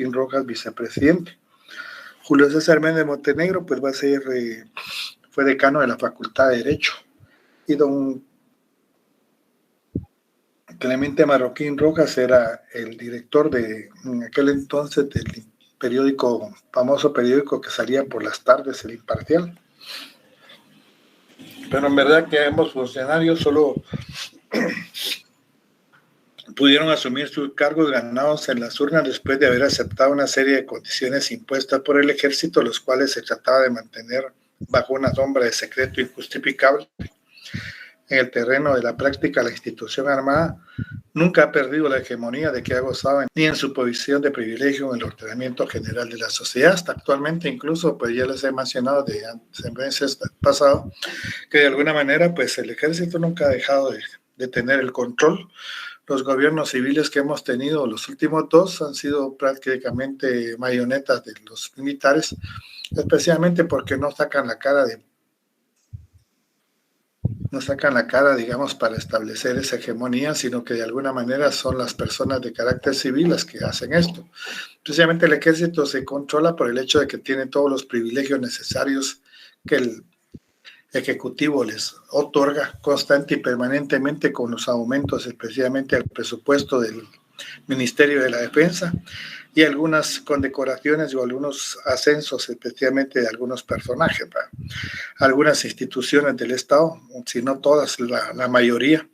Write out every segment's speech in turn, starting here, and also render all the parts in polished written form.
Rojas, vicepresidente. Julio César Méndez Montenegro, pues va a ser, fue decano de la Facultad de Derecho. Y don Clemente Marroquín Rojas era el director en aquel entonces del periódico, famoso periódico que salía por las tardes, El Imparcial. Pero en verdad que ambos funcionarios solo pudieron asumir sus cargos ganados en las urnas después de haber aceptado una serie de condiciones impuestas por el ejército, los cuales se trataba de mantener bajo una sombra de secreto injustificable. En el terreno de la práctica, la institución armada nunca ha perdido la hegemonía de que ha gozado ni en su posición de privilegio en el ordenamiento general de la sociedad. Hasta actualmente, incluso, pues ya les he mencionado de meses pasado, que de alguna manera, pues el ejército nunca ha dejado de tener el control. Los gobiernos civiles que hemos tenido, los últimos dos, han sido prácticamente marionetas de los militares, especialmente porque no sacan la cara, digamos, para establecer esa hegemonía, sino que de alguna manera son las personas de carácter civil las que hacen esto. Precisamente el ejército se controla por el hecho de que tiene todos los privilegios necesarios que el Ejecutivo les otorga constante y permanentemente, con los aumentos especialmente al presupuesto del Ministerio de la Defensa y algunas condecoraciones o algunos ascensos, especialmente de algunos personajes, ¿verdad? Algunas instituciones del Estado, si no todas, la mayoría.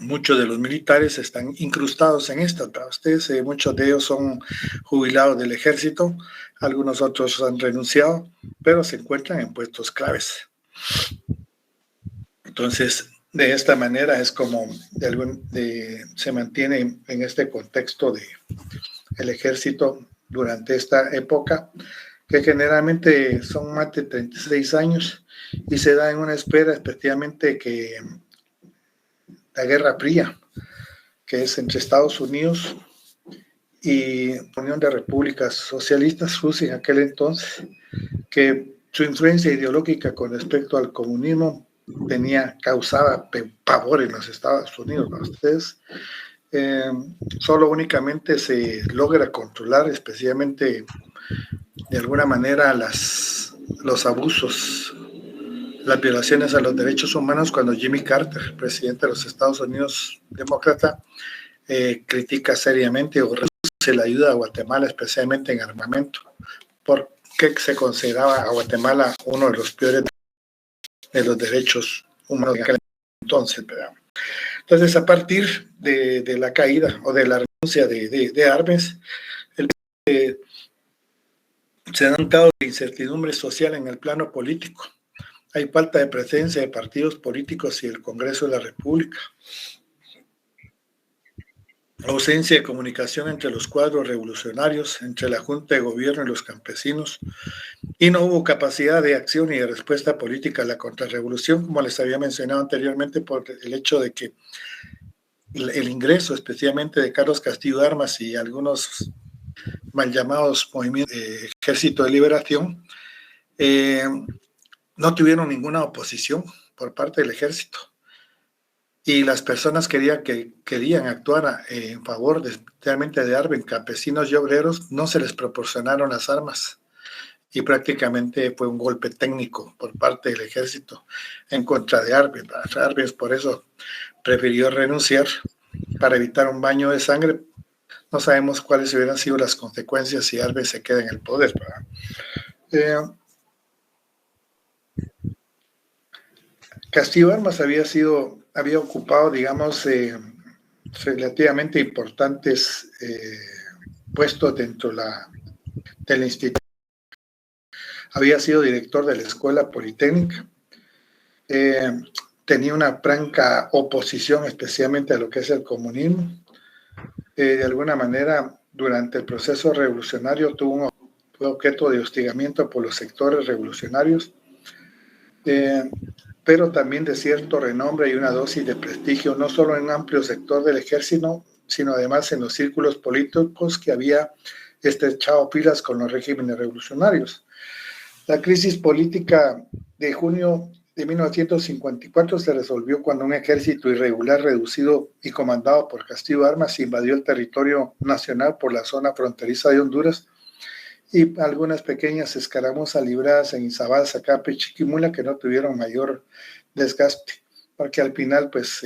Muchos de los militares están incrustados en esto. Para ustedes, muchos de ellos son jubilados del ejército, algunos otros han renunciado, pero se encuentran en puestos claves. Entonces, de esta manera es como se mantiene en este contexto el ejército durante esta época, que generalmente son más de 36 años y se da en una espera, especialmente que la Guerra Fría, que es entre Estados Unidos y la Unión de Repúblicas Socialistas, Rusia en aquel entonces, que su influencia ideológica con respecto al comunismo causaba pavor en los Estados Unidos. ¿No? Ustedes, solo únicamente se logra controlar, especialmente de alguna manera, los abusos, las violaciones a los derechos humanos, cuando Jimmy Carter, presidente de los Estados Unidos demócrata, critica seriamente o reduce la ayuda a Guatemala, especialmente en armamento, porque se consideraba a Guatemala uno de los peores de los derechos humanos de aquel entonces, ¿verdad? Entonces, a partir de la caída o de la renuncia de Arbenz, se da un caos de incertidumbre social en el plano político. Hay falta de presencia de partidos políticos y el Congreso de la República. Ausencia de comunicación entre los cuadros revolucionarios, entre la Junta de Gobierno y los campesinos, y no hubo capacidad de acción y de respuesta política a la contrarrevolución, como les había mencionado anteriormente, por el hecho de que el ingreso especialmente de Carlos Castillo Armas y algunos mal llamados movimientos de Ejército de Liberación no tuvieron ninguna oposición por parte del ejército. Y las personas que querían actuar en favor especialmente de Arbenz, campesinos y obreros, no se les proporcionaron las armas. Y prácticamente fue un golpe técnico por parte del ejército en contra de Arbenz. Arbenz por eso prefirió renunciar para evitar un baño de sangre. No sabemos cuáles hubieran sido las consecuencias si Arbenz se queda en el poder. Castillo Armas había ocupado, digamos, relativamente importantes puestos dentro del instituto. Había sido director de la Escuela Politécnica. Tenía una franca oposición especialmente a lo que es el comunismo. De alguna manera, durante el proceso revolucionario fue objeto de hostigamiento por los sectores revolucionarios, pero también de cierto renombre y una dosis de prestigio, no solo en un amplio sector del ejército, sino además en los círculos políticos que había estrechado filas con los regímenes revolucionarios. La crisis política de junio de 1954 se resolvió cuando un ejército irregular reducido y comandado por Castillo Armas invadió el territorio nacional por la zona fronteriza de Honduras y algunas pequeñas escaramuzas libradas en Izabal, Zacape y Chiquimula que no tuvieron mayor desgaste, porque al final pues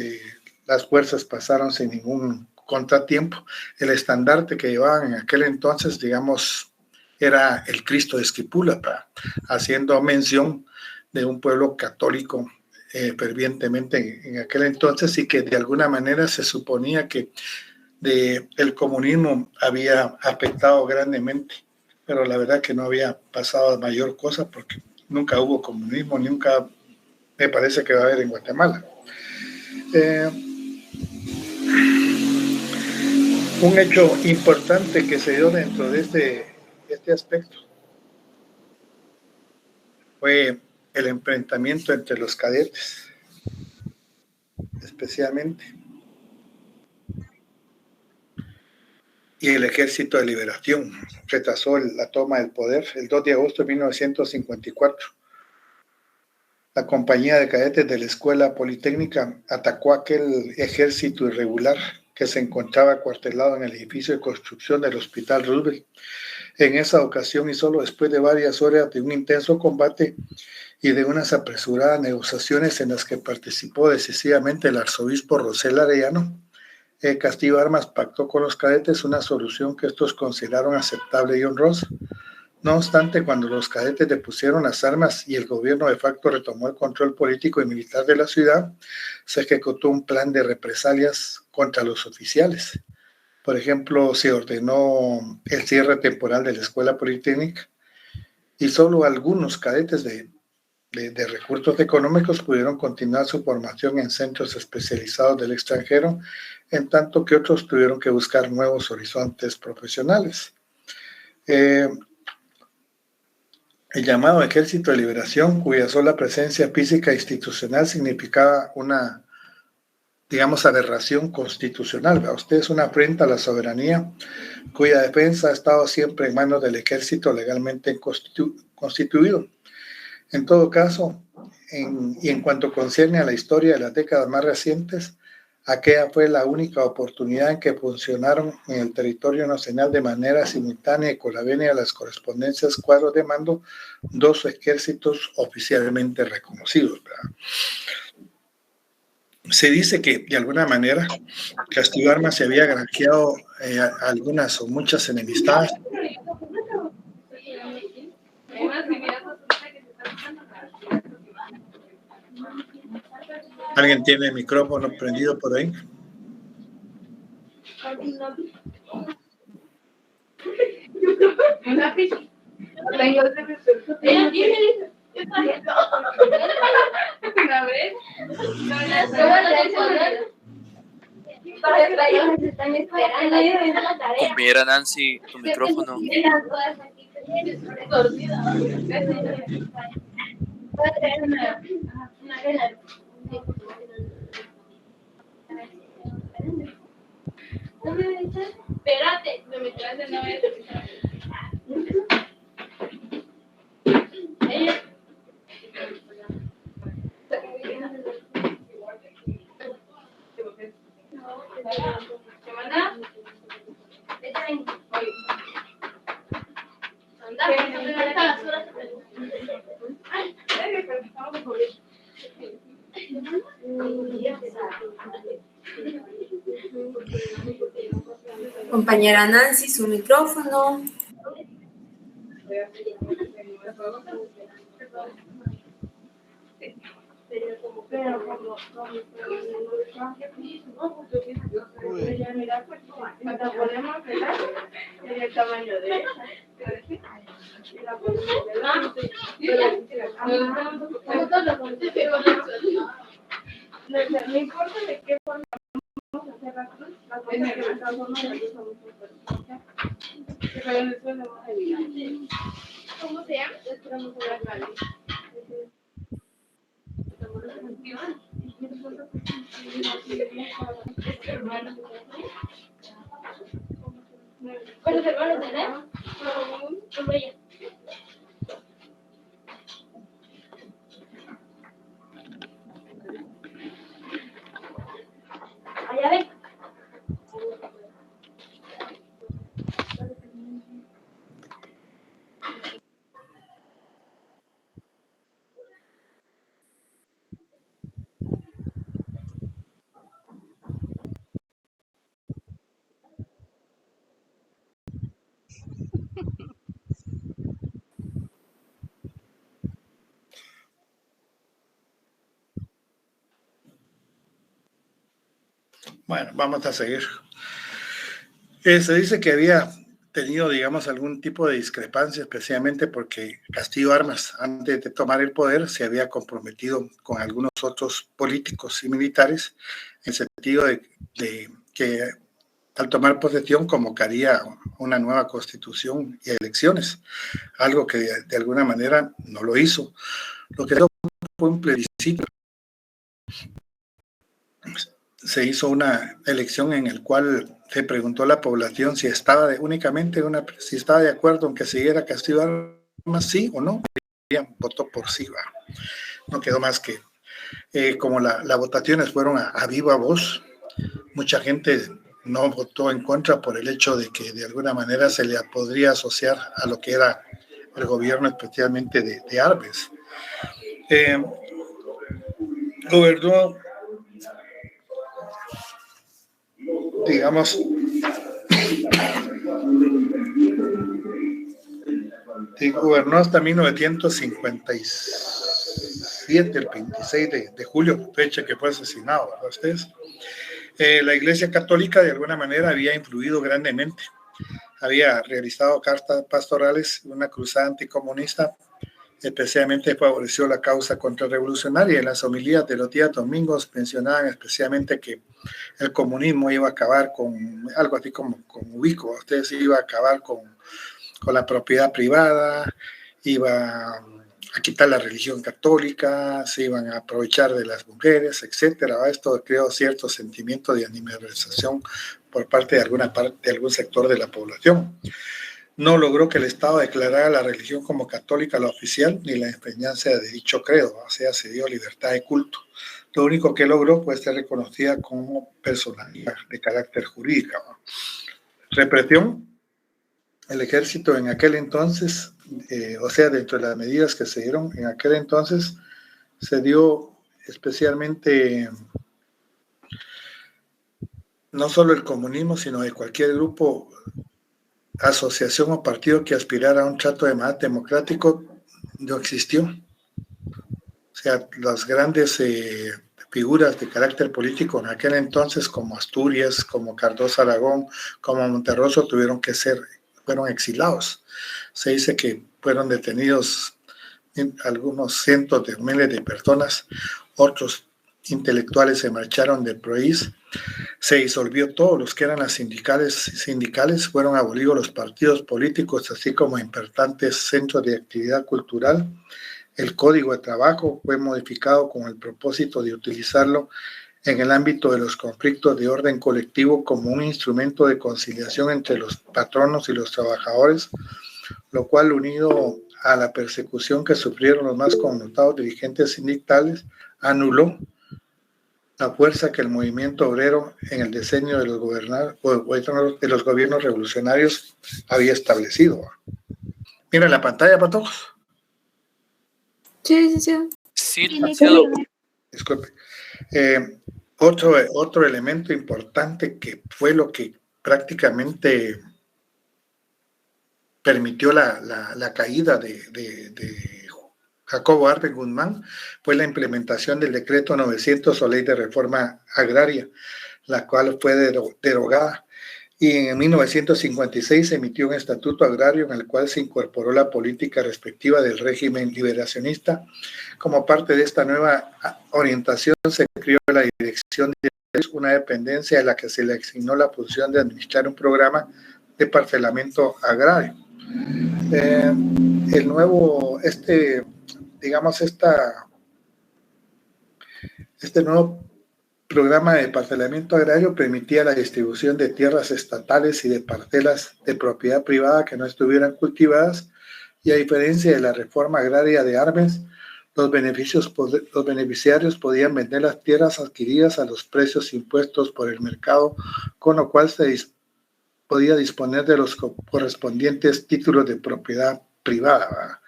las fuerzas pasaron sin ningún contratiempo. El estandarte que llevaban en aquel entonces, digamos, era el Cristo de Esquipula, haciendo mención de un pueblo católico fervientemente en aquel entonces y que de alguna manera se suponía que el comunismo había afectado grandemente, pero la verdad que no había pasado mayor cosa porque nunca hubo comunismo, nunca me parece que va a haber en Guatemala. Un hecho importante que se dio dentro de este aspecto fue el enfrentamiento entre los cadetes, especialmente, y el Ejército de Liberación. Retrasó la toma del poder el 2 de agosto de 1954. La compañía de cadetes de la Escuela Politécnica atacó aquel ejército irregular que se encontraba acuartelado en el edificio de construcción del Hospital Roosevelt. En esa ocasión, y solo después de varias horas de un intenso combate y de unas apresuradas negociaciones en las que participó decisivamente el arzobispo Rosel Arellano, Castillo Armas pactó con los cadetes una solución que estos consideraron aceptable y honrosa. No obstante, cuando los cadetes depusieron las armas y el gobierno de facto retomó el control político y militar de la ciudad, se ejecutó un plan de represalias contra los oficiales. Por ejemplo, se ordenó el cierre temporal de la Escuela Politécnica y solo algunos cadetes de recursos económicos pudieron continuar su formación en centros especializados del extranjero, en tanto que otros tuvieron que buscar nuevos horizontes profesionales. El llamado Ejército de Liberación, cuya sola presencia física institucional significaba una, digamos, aberración constitucional. Usted es una afrenta a la soberanía, cuya defensa ha estado siempre en manos del ejército legalmente constituido. En todo caso, y en cuanto concierne a la historia de las décadas más recientes, aquella fue la única oportunidad en que funcionaron en el territorio nacional de manera simultánea y con la venia de las correspondencias cuadros de mando dos ejércitos oficialmente reconocidos, ¿verdad? Se dice que de alguna manera Castillo Armas se había granjeado algunas o muchas enemistades. ¿Alguien tiene el micrófono prendido por ahí? Compañera Nancy, tu micrófono. Espérate, me metí de nuevo. ¿Qué manda? Compañera Nancy, su micrófono. No importa de qué forma vamos a hacer la cruz, ¿cómo se llama? Esperamos a ver la ¿cuántos hermanos tenés? Bueno, vamos a seguir. Se dice que había tenido, digamos, algún tipo de discrepancia, especialmente porque Castillo Armas, antes de tomar el poder, se había comprometido con algunos otros políticos y militares, en el sentido de que al tomar posesión convocaría una nueva constitución y elecciones, algo que de alguna manera no lo hizo. Lo que fue un plebiscito. Se hizo una elección en el cual se preguntó a la población si estaba si estaba de acuerdo en que siguiera Castillo Armas, sí o no. Votó por sí, va. No quedó más que como las votaciones fueron a viva voz, mucha gente no votó en contra por el hecho de que de alguna manera se le podría asociar a lo que era el gobierno, especialmente de Arbenz. Gobernó, digamos, gobernó hasta 1957, el 26 de julio, fecha que fue asesinado, ¿verdad ustedes? La Iglesia Católica de alguna manera había influido grandemente, había realizado cartas pastorales, una cruzada anticomunista, especialmente favoreció la causa contrarrevolucionaria. En las homilías de los días domingos mencionaban especialmente que el comunismo iba a acabar con algo así como con ubico, ustedes iba a acabar con la propiedad privada, iba a quitar la religión católica, se iban a aprovechar de las mujeres, etcétera. Esto creó cierto sentimiento de animalización por parte de algún sector de la población. No logró que el Estado declarara la religión como católica la oficial ni la enseñanza de dicho credo, o sea, se dio libertad de culto. Lo único que logró fue ser reconocida como personalidad de carácter jurídico. Represión. El ejército en aquel entonces, o sea, dentro de las medidas que se dieron en aquel entonces, se dio especialmente no solo el comunismo, sino de cualquier grupo, asociación o partido que aspirara a un trato de más democrático, no existió. O sea, las grandes figuras de carácter político en aquel entonces, como Asturias, como Cardoso Aragón, como Monterroso, fueron exilados. Se dice que fueron detenidos algunos cientos de miles de personas, otros intelectuales se marcharon del país, se disolvió todo, los que eran las sindicales, fueron abolidos los partidos políticos, así como importantes centros de actividad cultural. El Código de Trabajo fue modificado con el propósito de utilizarlo en el ámbito de los conflictos de orden colectivo como un instrumento de conciliación entre los patronos y los trabajadores, lo cual, unido a la persecución que sufrieron los más connotados dirigentes sindicales, anuló la fuerza que el movimiento obrero en el diseño de los gobiernos revolucionarios había establecido. Mira la pantalla, Pato. Sí. Sí, demasiado. Disculpe. Otro elemento importante que fue lo que prácticamente permitió la caída de Jacobo Arbenz Guzmán fue la implementación del decreto 900 o ley de reforma agraria, la cual fue derogada. Y en 1956 se emitió un estatuto agrario en el cual se incorporó la política respectiva del régimen liberacionista. Como parte de esta nueva orientación se creó la Dirección de una dependencia a la que se le asignó la función de administrar un programa de parcelamiento agrario. Este nuevo programa de parcelamiento agrario permitía la distribución de tierras estatales y de parcelas de propiedad privada que no estuvieran cultivadas, y a diferencia de la reforma agraria de Arbenz, los beneficiarios podían vender las tierras adquiridas a los precios impuestos por el mercado, con lo cual se podía disponer de los correspondientes títulos de propiedad privada.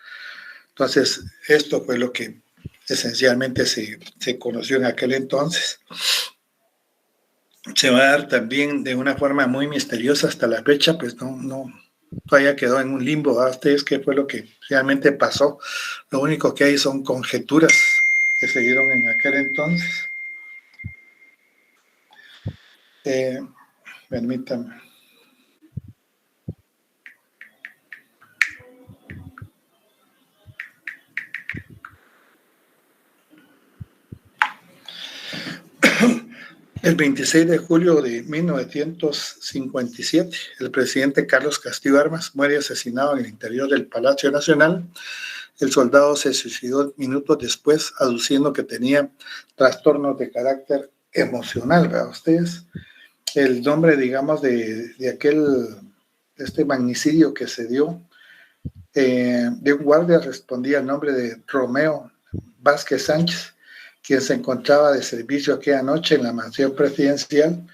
Entonces, esto fue lo que esencialmente se conoció en aquel entonces. Se va a dar también de una forma muy misteriosa hasta la fecha, pues todavía quedó en un limbo. ¿A ustedes qué fue lo que realmente pasó? Lo único que hay son conjeturas que se dieron en aquel entonces. Permítame. El 26 de julio de 1957, el presidente Carlos Castillo Armas muere asesinado en el interior del Palacio Nacional. El soldado se suicidó minutos después, aduciendo que tenía trastornos de carácter emocional. ¿Verdad ustedes? El nombre, digamos, de este magnicidio que se dio de un guardia respondía al nombre de Romeo Vázquez Sánchez, quien se encontraba de servicio aquella noche en la mansión presidencial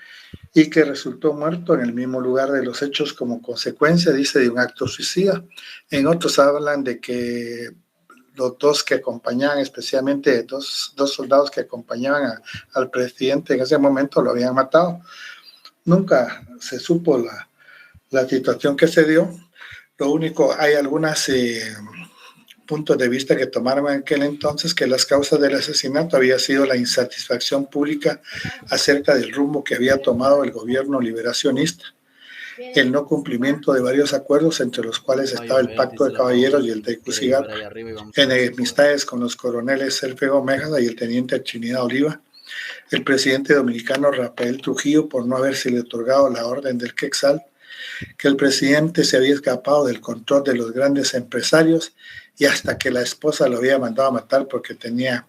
y que resultó muerto en el mismo lugar de los hechos como consecuencia, dice, de un acto suicida. En otros hablan de que los dos que acompañaban, especialmente dos soldados que acompañaban al presidente en ese momento, lo habían matado. Nunca se supo la situación que se dio. Lo único, hay algunas puntos de vista que tomaron en aquel entonces, que las causas del asesinato había sido la insatisfacción pública acerca del rumbo que había tomado el gobierno liberacionista, el no cumplimiento de varios acuerdos, entre los cuales estaba el Pacto de Caballeros y el de Tegucigalpa, enemistades con los coroneles Selfe Méjara y el teniente Trinidad Oliva, el presidente dominicano Rafael Trujillo por no haberse otorgado la orden del Quetzal, que el presidente se había escapado del control de los grandes empresarios y hasta que la esposa lo había mandado a matar porque tenía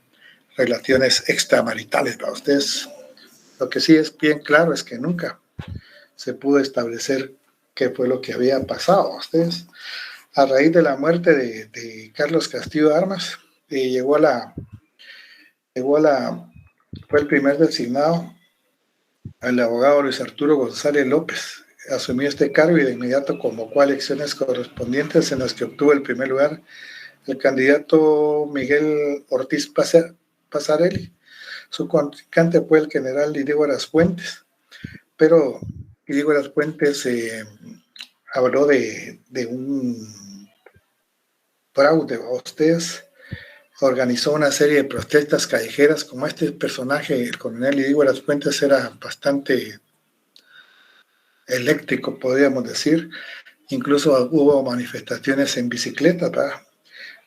relaciones extramaritales. Para ustedes, lo que sí es bien claro es que nunca se pudo establecer qué fue lo que había pasado. Ustedes, a raíz de la muerte de Carlos Castillo Armas, fue el primer designado el abogado Luis Arturo González López. Asumió este cargo y de inmediato convocó a elecciones correspondientes en las que obtuvo el primer lugar el candidato Miguel Ortiz Pasarelli. Su contrincante fue el general Idígoras Fuentes, pero Idígoras Fuentes habló de un fraude. Ustedes, organizó una serie de protestas callejeras. Como este personaje, el coronel Idígoras Fuentes, era bastante eléctrico, podríamos decir, incluso hubo manifestaciones en bicicleta, ¿verdad?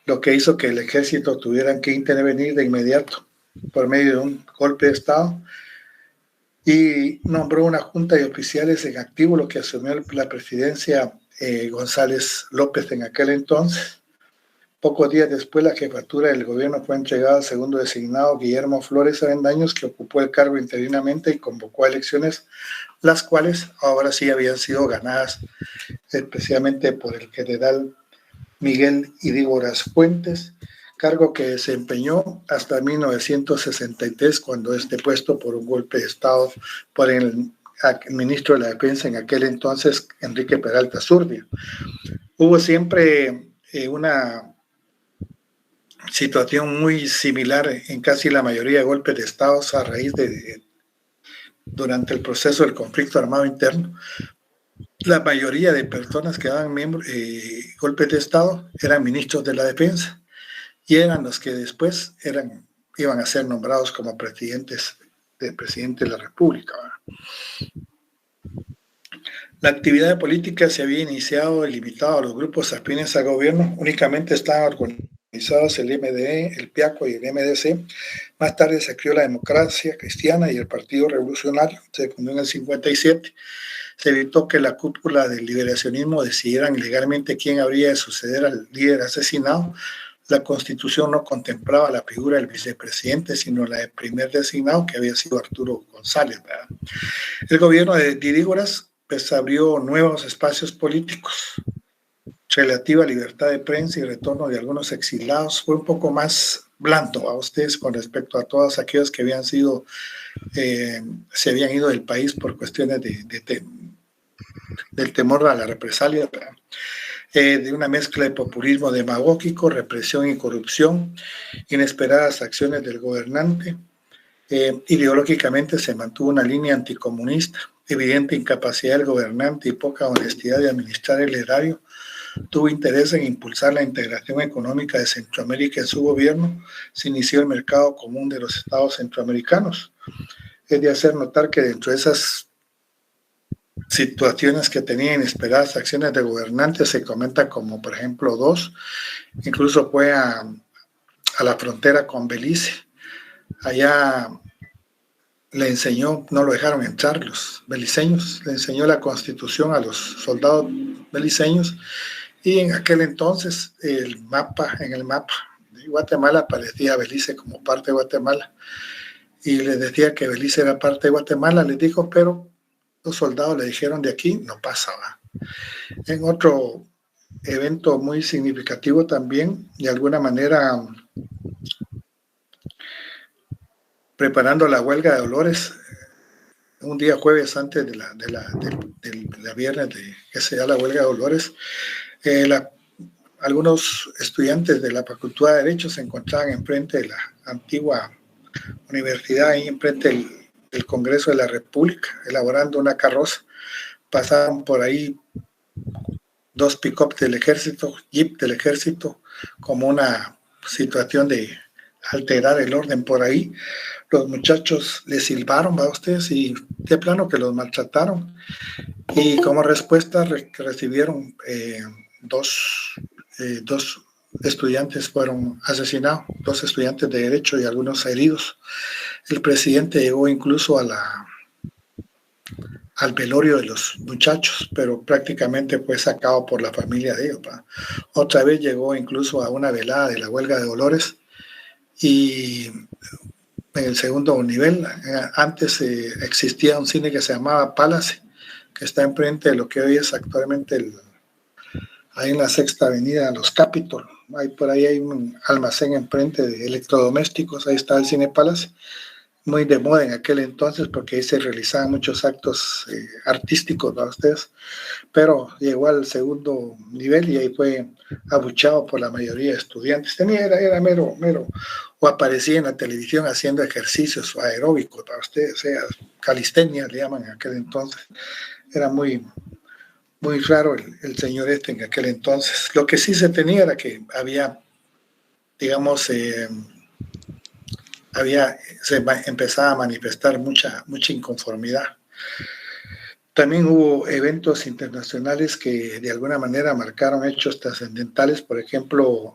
Lo que hizo que el ejército tuviera que intervenir de inmediato por medio de un golpe de Estado y nombró una junta de oficiales en activo, lo que asumió la presidencia González López en aquel entonces. Pocos días después, la jefatura del gobierno fue entregada al segundo designado Guillermo Flores Avendaños, que ocupó el cargo interinamente y convocó a elecciones, las cuales ahora sí habían sido ganadas especialmente por el general Miguel Idígoras Fuentes, cargo que desempeñó hasta 1963, cuando es depuesto por un golpe de Estado por el ministro de la Defensa en aquel entonces, Enrique Peralta Zurdia. Hubo siempre una situación muy similar en casi la mayoría de golpes de Estado a raíz durante el proceso del conflicto armado interno. La mayoría de personas que daban golpes de Estado eran ministros de la Defensa y eran los que después iban a ser nombrados como presidente de la República. La actividad política se había iniciado y limitado a los grupos afines al gobierno. Únicamente estaban organizados el MDE, el PIACO y el MDC. Más tarde se creó la Democracia Cristiana y el Partido Revolucionario. Se fundó en el 57. Se evitó que la cúpula del liberacionismo decidieran legalmente quién habría de suceder al líder asesinado. La Constitución no contemplaba la figura del vicepresidente, sino la del primer designado, que había sido Arturo González, ¿verdad? El gobierno de Idígoras pues abrió nuevos espacios políticos, relativa libertad de prensa y retorno de algunos exilados. Fue un poco más blando a ustedes con respecto a todos aquellos que habían sido, se habían ido del país por cuestiones del temor a la represalia, de una mezcla de populismo demagógico, represión y corrupción, inesperadas acciones del gobernante. Ideológicamente se mantuvo una línea anticomunista, evidente incapacidad del gobernante y poca honestidad de administrar el erario. Tuvo interés en impulsar la integración económica de Centroamérica en su gobierno. Se inició el mercado común de los estados centroamericanos. Es de hacer notar que dentro de esas situaciones que tenían inesperadas acciones de gobernantes, se comenta como, por ejemplo, dos. Incluso fue a la frontera con Belice. Allá le enseñó, no lo dejaron entrar los beliceños, le enseñó la Constitución a los soldados beliceños, y en aquel entonces en el mapa de Guatemala aparecía Belice como parte de Guatemala, y les decía que Belice era parte de Guatemala, les dijo, pero los soldados le dijeron de aquí no pasaba. En otro evento muy significativo también, de alguna manera preparando la huelga de Dolores, un día jueves antes de la viernes que se da la huelga de Dolores, algunos estudiantes de la Facultad de Derecho se encontraban enfrente de la antigua universidad, ahí enfrente del Congreso de la República, elaborando una carroza. Pasaron por ahí 2 pick-up del ejército, jeep del ejército, como una situación de alterar el orden por ahí. Los muchachos les silbaron a ustedes y de plano que los maltrataron, y como respuesta recibieron dos estudiantes fueron asesinados, 2 estudiantes de derecho y algunos heridos. El presidente llegó incluso al velorio de los muchachos, pero prácticamente fue sacado por la familia de ellos. Otra vez llegó incluso a una velada de la huelga de Dolores, y en el segundo nivel, antes existía un cine que se llamaba Palace, que está enfrente de lo que hoy es actualmente ahí en la Sexta Avenida, Los Capitol. Por ahí hay un almacén enfrente de electrodomésticos, ahí está el Cine Palace, muy de moda en aquel entonces porque ahí se realizaban muchos actos artísticos para ustedes, pero llegó al segundo nivel y ahí fue abuchado por la mayoría de estudiantes. Era mero, o aparecía en la televisión haciendo ejercicios aeróbicos para ustedes, o sea, calistenia le llaman en aquel entonces. Era muy raro el señor en aquel entonces. Lo que sí se tenía era que había, digamos, se empezaba a manifestar mucha inconformidad. También hubo eventos internacionales que de alguna manera marcaron hechos trascendentales. Por ejemplo,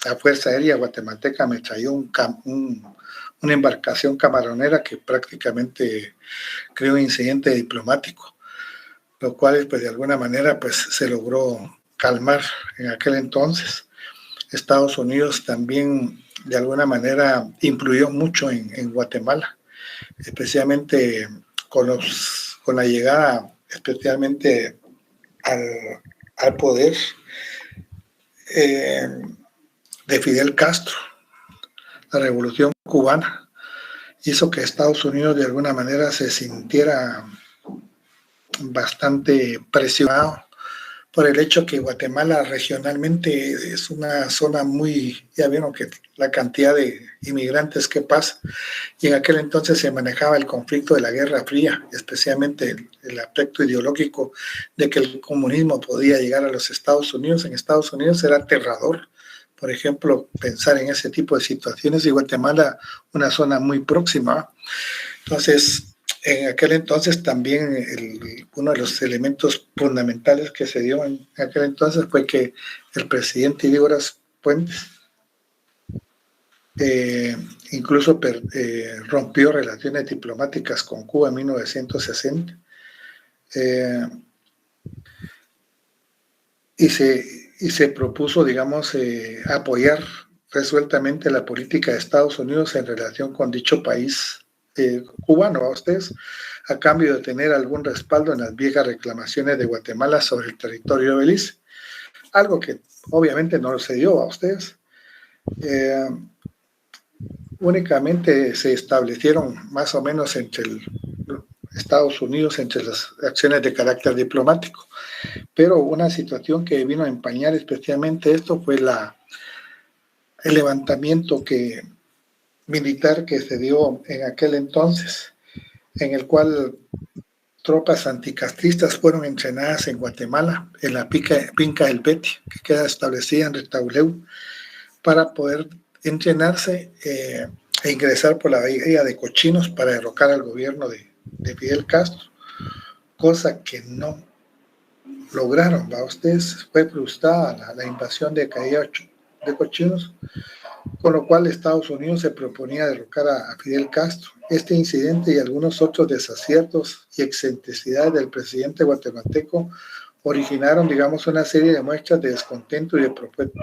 la Fuerza Aérea Guatemalteca me trajo una embarcación camaronera que prácticamente creó un incidente diplomático, lo cual pues de alguna manera pues se logró calmar en aquel entonces. Estados Unidos también de alguna manera influyó mucho en Guatemala, especialmente con la llegada especialmente al poder de Fidel Castro. La Revolución Cubana hizo que Estados Unidos de alguna manera se sintiera bastante presionado por el hecho que Guatemala regionalmente es una zona ya vieron que la cantidad de inmigrantes que pasa, y en aquel entonces se manejaba el conflicto de la Guerra Fría, especialmente el aspecto ideológico de que el comunismo podía llegar a los Estados Unidos. En Estados Unidos era aterrador, por ejemplo, pensar en ese tipo de situaciones, y Guatemala una zona muy próxima. Entonces, en aquel entonces también uno de los elementos fundamentales que se dio en aquel entonces fue que el presidente Dígoras Puentes incluso rompió relaciones diplomáticas con Cuba en 1960, y se propuso, digamos, apoyar resueltamente la política de Estados Unidos en relación con dicho país cubano a ustedes, a cambio de tener algún respaldo en las viejas reclamaciones de Guatemala sobre el territorio de Belice, algo que obviamente no se dio a ustedes. Únicamente se establecieron más o menos entre Estados Unidos, entre las acciones de carácter diplomático, pero una situación que vino a empañar especialmente esto fue el levantamiento militar que se dio en aquel entonces, en el cual tropas anticastristas fueron entrenadas en Guatemala, en la Pinca del Beti, que queda establecida en Retauleu, para poder entrenarse e ingresar por la vía de Cochinos para derrocar al gobierno de Fidel Castro. cosa que no lograron. ¿Va? Ustedes fue frustrada la invasión de Calle de Cochinos, con lo cual Estados Unidos se proponía derrocar a Fidel Castro. Este incidente y algunos otros desaciertos y excentricidades del presidente guatemalteco originaron, digamos, una serie de muestras de descontento y de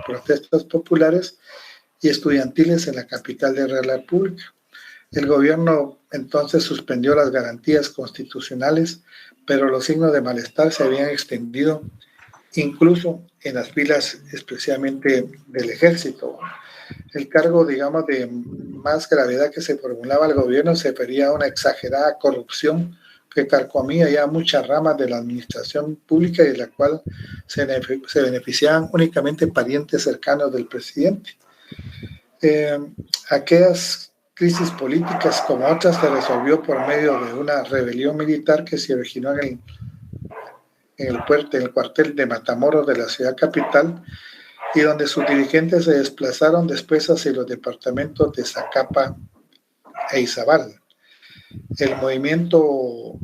protestas populares y estudiantiles en la capital de la República. El gobierno entonces suspendió las garantías constitucionales, pero los signos de malestar se habían extendido incluso en las filas especialmente del ejército. El cargo, digamos, de más gravedad que se formulaba al gobierno se refería a una exagerada corrupción que carcomía ya muchas ramas de la administración pública y de la cual se beneficiaban únicamente parientes cercanos del presidente. Aquellas crisis políticas como otras se resolvió por medio de una rebelión militar que se originó en el cuartel de Matamoros de la ciudad capital, y donde sus dirigentes se desplazaron después hacia los departamentos de Zacapa e Izabal. El movimiento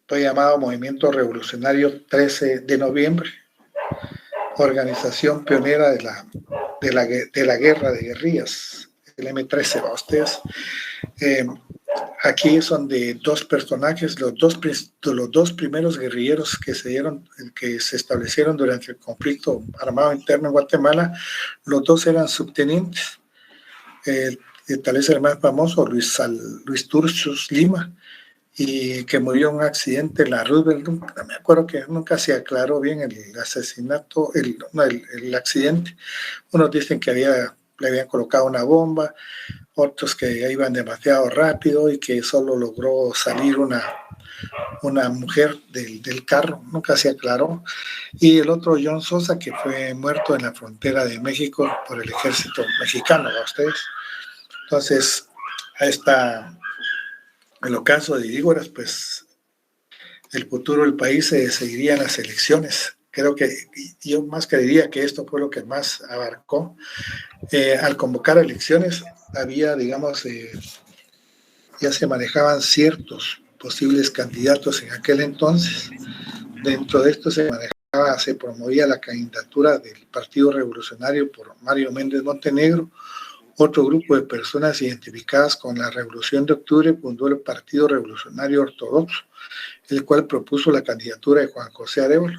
fue llamado Movimiento Revolucionario 13 de Noviembre, organización pionera de la guerra de guerrillas, el M13, ¿va ustedes? Aquí son de dos personajes, los dos primeros guerrilleros que se establecieron durante el conflicto armado interno en Guatemala. Los dos eran subtenientes. Tal vez el más famoso, Luis Turcios Lima, y que murió en un accidente en la Roosevelt. No me acuerdo, que nunca se aclaró bien el asesinato, el accidente. Unos dicen que le habían colocado una bomba, otros que iban demasiado rápido y que solo logró salir una mujer del carro, nunca se aclaró. Y el otro, John Sosa, que fue muerto en la frontera de México por el ejército mexicano, ¿a ustedes? Entonces, en el caso de Dígoras, pues el futuro del país se decidiría en las elecciones. Creo que yo más que diría que esto fue lo que más abarcó. Al convocar elecciones había, digamos, ya se manejaban ciertos posibles candidatos en aquel entonces. Dentro de esto se promovía la candidatura del Partido Revolucionario por Mario Méndez Montenegro. Otro grupo de personas identificadas con la Revolución de Octubre fundó el Partido Revolucionario Ortodoxo, el cual propuso la candidatura de Juan José Arévalo.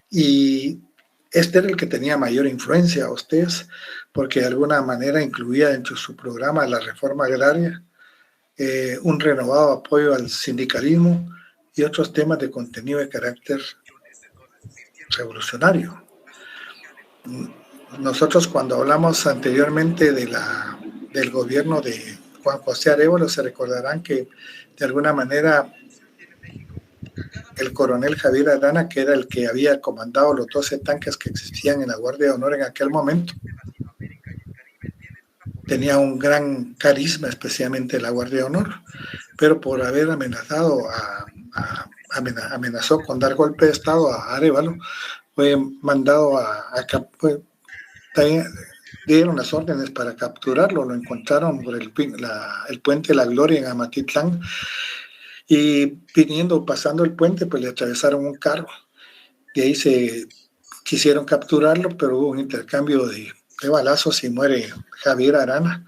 Y este era el que tenía mayor influencia a ustedes, porque de alguna manera incluía dentro de su programa la reforma agraria, un renovado apoyo al sindicalismo y otros temas de contenido de carácter revolucionario. Nosotros, cuando hablamos anteriormente del gobierno de Juan José Arévalo, se recordarán que de alguna manera el coronel Javier Arana, que era el que había comandado los 12 tanques que existían en la Guardia de Honor en aquel momento, tenía un gran carisma, especialmente la Guardia de Honor, pero por haber amenazó con dar golpe de Estado a Arévalo, fue mandado dieron las órdenes para capturarlo. Lo encontraron por el puente de la Gloria en Amatitlán, y pasando el puente, pues le atravesaron un carro, y ahí se quisieron capturarlo, pero hubo un intercambio de balazos y muere Javier Arana,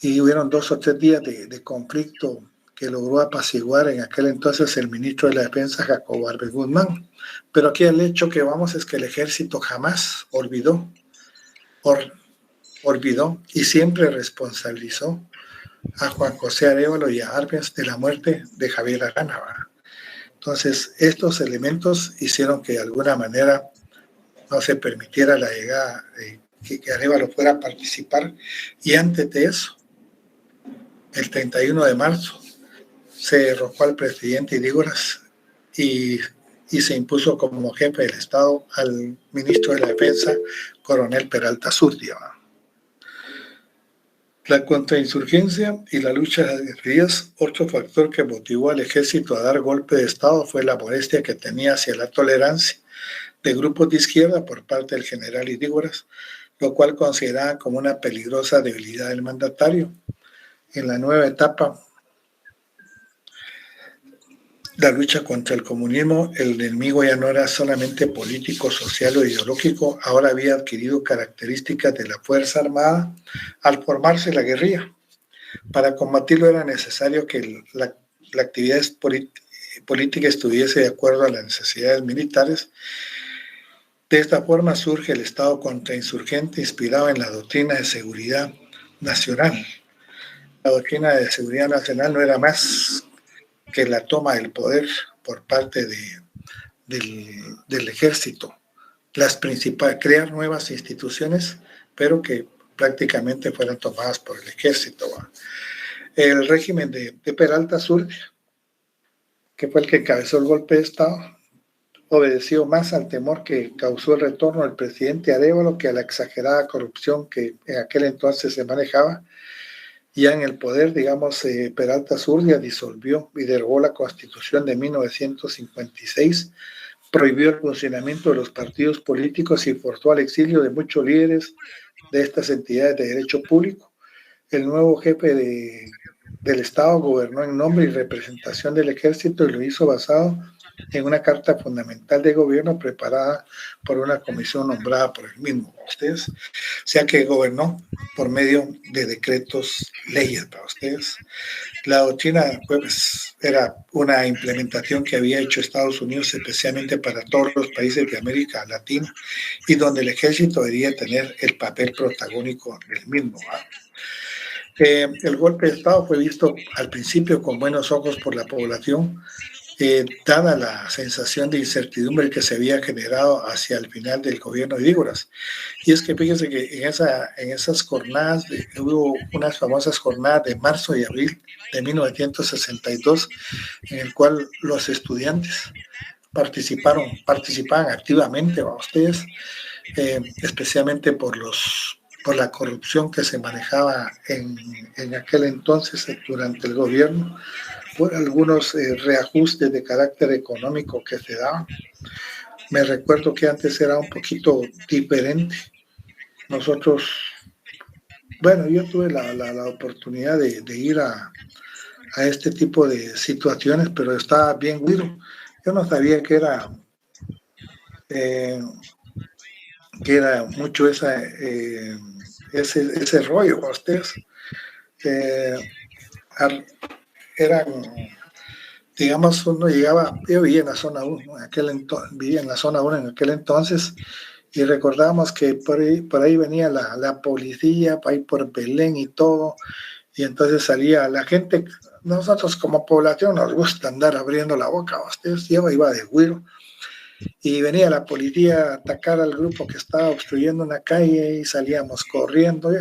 y hubieron 2 o 3 días de conflicto que logró apaciguar en aquel entonces el ministro de la Defensa, Jacobo Arbe Guzmán. Pero aquí el hecho que vamos es que el ejército jamás olvidó y siempre responsabilizó a Juan José Arévalo y a Arbenz de la muerte de Javier Arana, ¿verdad? Entonces, estos elementos hicieron que de alguna manera no se permitiera la llegada de que Arévalo fuera a participar, y antes de eso, el 31 de marzo, se derrocó al presidente Dígoras y se impuso como jefe del Estado al ministro de la Defensa, coronel Peralta Zurdia. La contrainsurgencia y la lucha de las guerrillas, otro factor que motivó al ejército a dar golpe de Estado, fue la molestia que tenía hacia la tolerancia de grupos de izquierda por parte del general Dígoras, lo cual consideraba como una peligrosa debilidad del mandatario. En la nueva etapa la lucha contra el comunismo, el enemigo ya no era solamente político, social o ideológico, ahora había adquirido características de la Fuerza Armada al formarse la guerrilla. Para combatirlo era necesario que la actividad política estuviese de acuerdo a las necesidades militares. De esta forma surge el Estado contrainsurgente inspirado en la doctrina de seguridad nacional. La doctrina de seguridad nacional no era más que la toma del poder por parte del ejército, crear nuevas instituciones, pero que prácticamente fueran tomadas por el ejército. El régimen de Peralta surge, que fue el que encabezó el golpe de Estado, obedeció más al temor que causó el retorno del presidente Arévalo que a la exagerada corrupción que en aquel entonces se manejaba. Ya en el poder, digamos, Peralta Zurdia disolvió y derogó la Constitución de 1956, prohibió el funcionamiento de los partidos políticos y forzó al exilio de muchos líderes de estas entidades de derecho público. El nuevo jefe del Estado gobernó en nombre y representación del ejército y lo hizo basado en una carta fundamental de gobierno preparada por una comisión nombrada por él mismo, ustedes. O sea que gobernó por medio de decretos, leyes para ustedes. La doctrina pues, era una implementación que había hecho Estados Unidos especialmente para todos los países de América Latina y donde el ejército debería tener el papel protagónico del mismo. El golpe de Estado fue visto al principio con buenos ojos por la población, dada la sensación de incertidumbre que se había generado hacia el final del gobierno de Dígoras. Y es que fíjense que en esas jornadas, hubo unas famosas jornadas de marzo y abril de 1962, en el cual los estudiantes participaban activamente, ¿va? Ustedes, especialmente por la corrupción que se manejaba en aquel entonces durante el gobierno, por algunos reajustes de carácter económico que se daban. Me recuerdo que antes era un poquito diferente. Nosotros, bueno, yo tuve la oportunidad de ir a este tipo de situaciones, pero estaba bien güiro. Yo no sabía que era mucho ese rollo, ustedes. Eran, digamos, uno llegaba, yo vivía en la zona 1, vivía en la zona 1 en aquel entonces, y recordamos que por ahí venía la policía, ahí por Belén y todo, y entonces salía la gente. Nosotros como población nos gusta andar abriendo la boca, ustedes, yo iba de güiro, y venía la policía a atacar al grupo que estaba obstruyendo una calle y salíamos corriendo,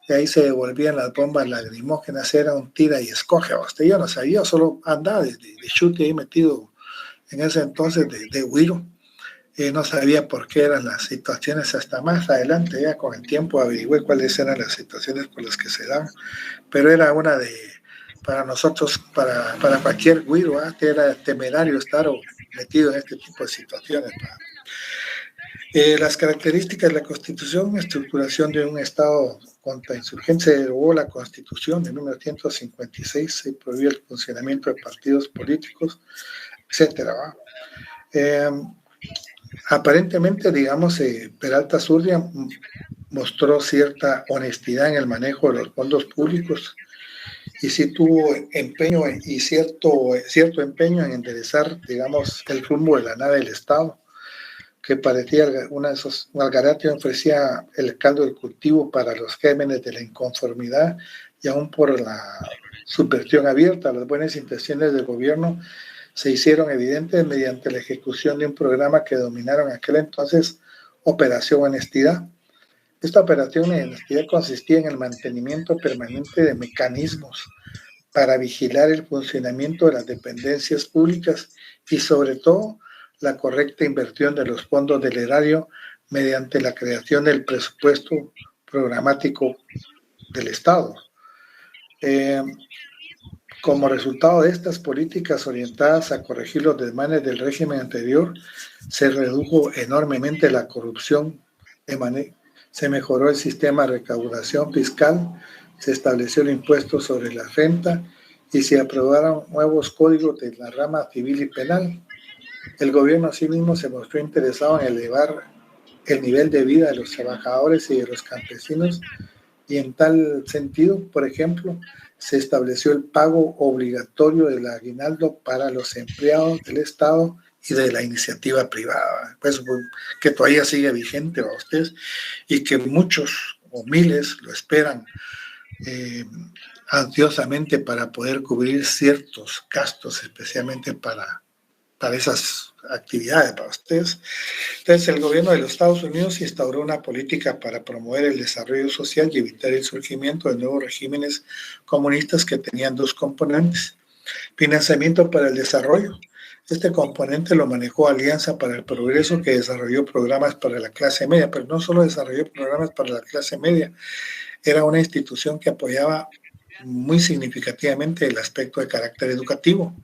y ahí se devolvían las bombas lacrimógenas, era un tira y escoge. Yo no sabía, yo solo andaba de chute ahí metido en ese entonces de güiro. No sabía por qué eran las situaciones hasta más adelante, ya con el tiempo averigüé cuáles eran las situaciones por las que se daban, pero era una para nosotros, para cualquier güiro, era temerario estar metido en este tipo de situaciones. Las características de la Constitución: estructuración de un Estado contrainsurgente. Se derogó la Constitución de 1956, se prohibió el funcionamiento de partidos políticos, etcétera. Aparentemente, digamos, Peralta Zurdia mostró cierta honestidad en el manejo de los fondos públicos y sí tuvo empeño y cierto empeño en enderezar, digamos, el rumbo de la nave del Estado, que parecía una de esos. Algaratio ofrecía el caldo del cultivo para los gérmenes de la inconformidad y aún por la subversión abierta. Las buenas intenciones del gobierno se hicieron evidentes mediante la ejecución de un programa que denominaron en aquel entonces Operación Honestidad. Esta operación de honestidad consistía en el mantenimiento permanente de mecanismos para vigilar el funcionamiento de las dependencias públicas y, sobre todo, la correcta inversión de los fondos del erario mediante la creación del presupuesto programático del Estado. Como resultado de estas políticas orientadas a corregir los desmanes del régimen anterior, se redujo enormemente la corrupción, se mejoró el sistema de recaudación fiscal, se estableció el impuesto sobre la renta y se aprobaron nuevos códigos de la rama civil y penal. El gobierno asimismo se mostró interesado en elevar el nivel de vida de los trabajadores y de los campesinos, y en tal sentido, por ejemplo, se estableció el pago obligatorio del aguinaldo para los empleados del Estado y de la iniciativa privada, pues que todavía sigue vigente a ustedes y que muchos o miles lo esperan ansiosamente para poder cubrir ciertos gastos, especialmente para esas actividades para ustedes. Entonces, el gobierno de los Estados Unidos instauró una política para promover el desarrollo social y evitar el surgimiento de nuevos regímenes comunistas que tenían dos componentes: financiamiento para el desarrollo. Este componente lo manejó Alianza para el Progreso, que desarrolló programas para la clase media, pero no solo desarrolló programas para la clase media, era una institución que apoyaba muy significativamente el aspecto de carácter educativo.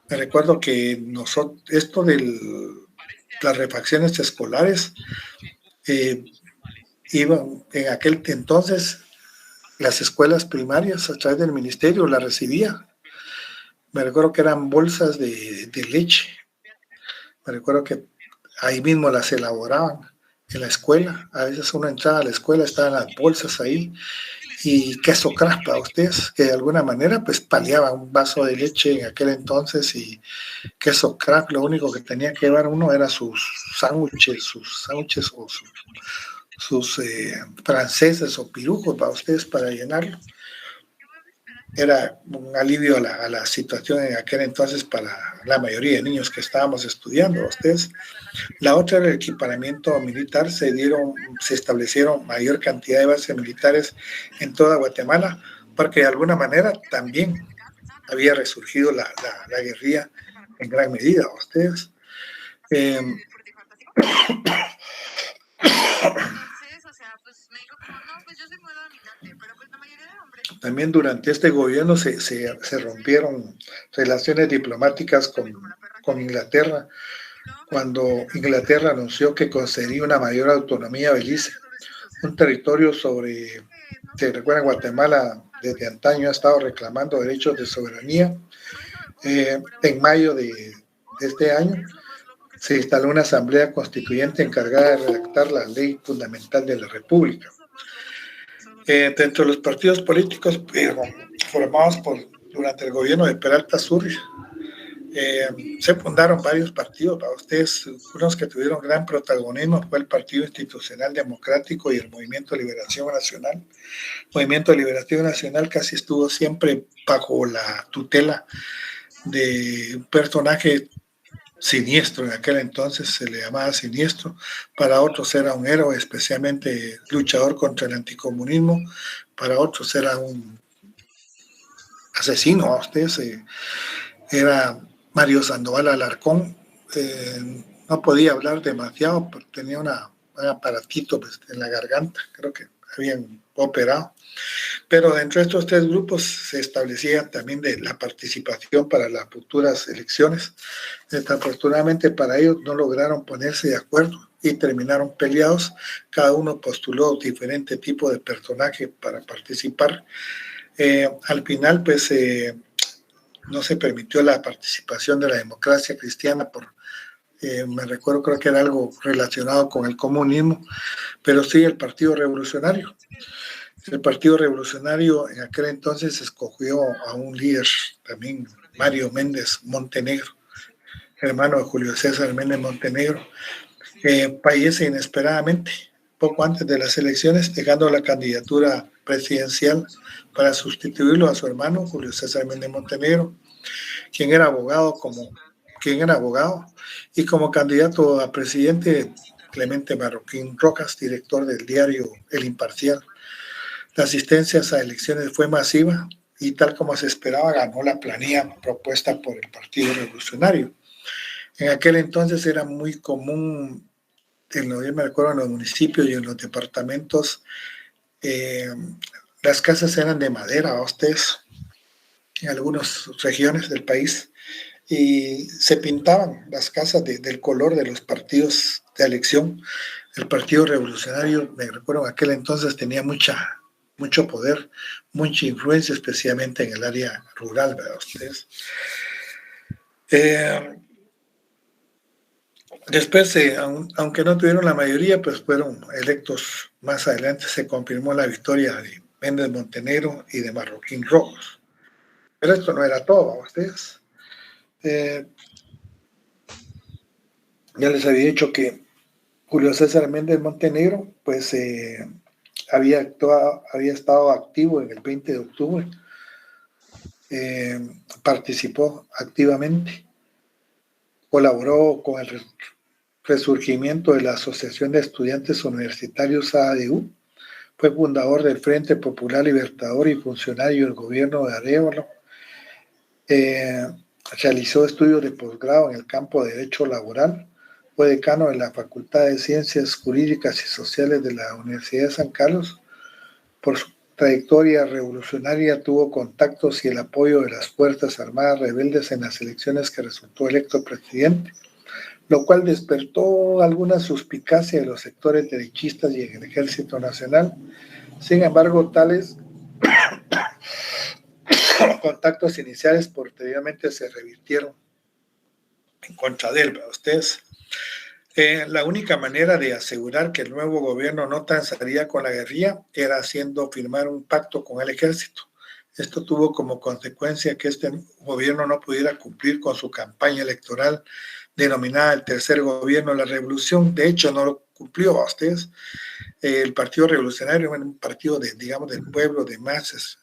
Me recuerdo que esto de las refacciones escolares, iban en aquel entonces, las escuelas primarias a través del ministerio la recibía. Me recuerdo que eran bolsas de leche. Me recuerdo que ahí mismo las elaboraban en la escuela. A veces uno entraba a la escuela, estaban las bolsas ahí, y queso craft para ustedes, que de alguna manera pues paliaba un vaso de leche en aquel entonces, y queso craft, lo único que tenía que llevar uno era sus sándwiches o sus franceses o pirujos para ustedes para llenarlo. Era un alivio a la situación en aquel entonces para la mayoría de niños que estábamos estudiando. Ustedes. La otra era el equipamiento militar. Se establecieron mayor cantidad de bases militares en toda Guatemala, porque de alguna manera también había resurgido la guerrilla en gran medida. Ustedes. También durante este gobierno se rompieron relaciones diplomáticas con Inglaterra, cuando Inglaterra anunció que concedía una mayor autonomía a Belice, un territorio se recuerda, Guatemala desde antaño ha estado reclamando derechos de soberanía. En mayo de este año se instaló una asamblea constituyente encargada de redactar la ley fundamental de la República. Dentro de los partidos políticos formados durante el gobierno de Peralta Zurri, se fundaron varios partidos. Para ustedes, unos que tuvieron gran protagonismo fue el Partido Institucional Democrático y el Movimiento de Liberación Nacional. El Movimiento de Liberación Nacional casi estuvo siempre bajo la tutela de un personaje siniestro. En aquel entonces se le llamaba siniestro, para otros era un héroe, especialmente luchador contra el anticomunismo, para otros era un asesino. A ustedes era Mario Sandoval Alarcón. No podía hablar demasiado porque tenía un aparatito en la garganta, creo que habían operado. Pero dentro de estos tres grupos se establecía también de la participación para las futuras elecciones. Desafortunadamente para ellos no lograron ponerse de acuerdo y terminaron peleados. Cada uno postuló diferente tipo de personaje para participar. Al final, pues, no se permitió la participación de la democracia cristiana me recuerdo, creo que era algo relacionado con el comunismo, pero sí el Partido Revolucionario. El Partido Revolucionario en aquel entonces escogió a un líder también, Mario Méndez Montenegro, hermano de Julio César Méndez Montenegro. Fallece inesperadamente poco antes de las elecciones, dejando la candidatura presidencial para sustituirlo a su hermano Julio César Méndez Montenegro, quien era abogado, y como candidato a presidente Clemente Marroquín Rojas, director del diario El Imparcial. La asistencia a esas elecciones fue masiva y, tal como se esperaba, ganó la planilla propuesta por el Partido Revolucionario. En aquel entonces era muy común, me recuerdo, en los municipios y en los departamentos, las casas eran de madera, ustedes, en algunas regiones del país, y se pintaban las casas del color de los partidos de elección. El Partido Revolucionario, me recuerdo, en aquel entonces tenía mucha mucho poder, mucha influencia, especialmente en el área rural, ¿verdad ustedes? Después, aunque no tuvieron la mayoría, pues fueron electos más adelante. Se confirmó la victoria de Méndez Montenegro y de Marroquín Rojos. Pero esto no era todo, ustedes. Ya les había dicho que Julio César Méndez Montenegro, pues había estado activo en el 20 de octubre, participó activamente, colaboró con el resurgimiento de la Asociación de Estudiantes Universitarios ADU, fue fundador del Frente Popular Libertador y funcionario del gobierno de Arévalo. Realizó estudios de posgrado en el campo de Derecho Laboral, fue decano de la Facultad de Ciencias Jurídicas y Sociales de la Universidad de San Carlos. Por su trayectoria revolucionaria tuvo contactos y el apoyo de las Fuerzas Armadas rebeldes en las elecciones que resultó electo presidente, lo cual despertó alguna suspicacia de los sectores derechistas y en el Ejército Nacional. Sin embargo, tales contactos iniciales posteriormente se revirtieron en contra de él, ¿verdad ustedes? La única manera de asegurar que el nuevo gobierno no transaría con la guerrilla era haciendo firmar un pacto con el ejército. Esto tuvo como consecuencia que este gobierno no pudiera cumplir con su campaña electoral denominada el tercer gobierno de la revolución. De hecho, no lo cumplió a ustedes. El Partido Revolucionario era un partido del pueblo, de masas,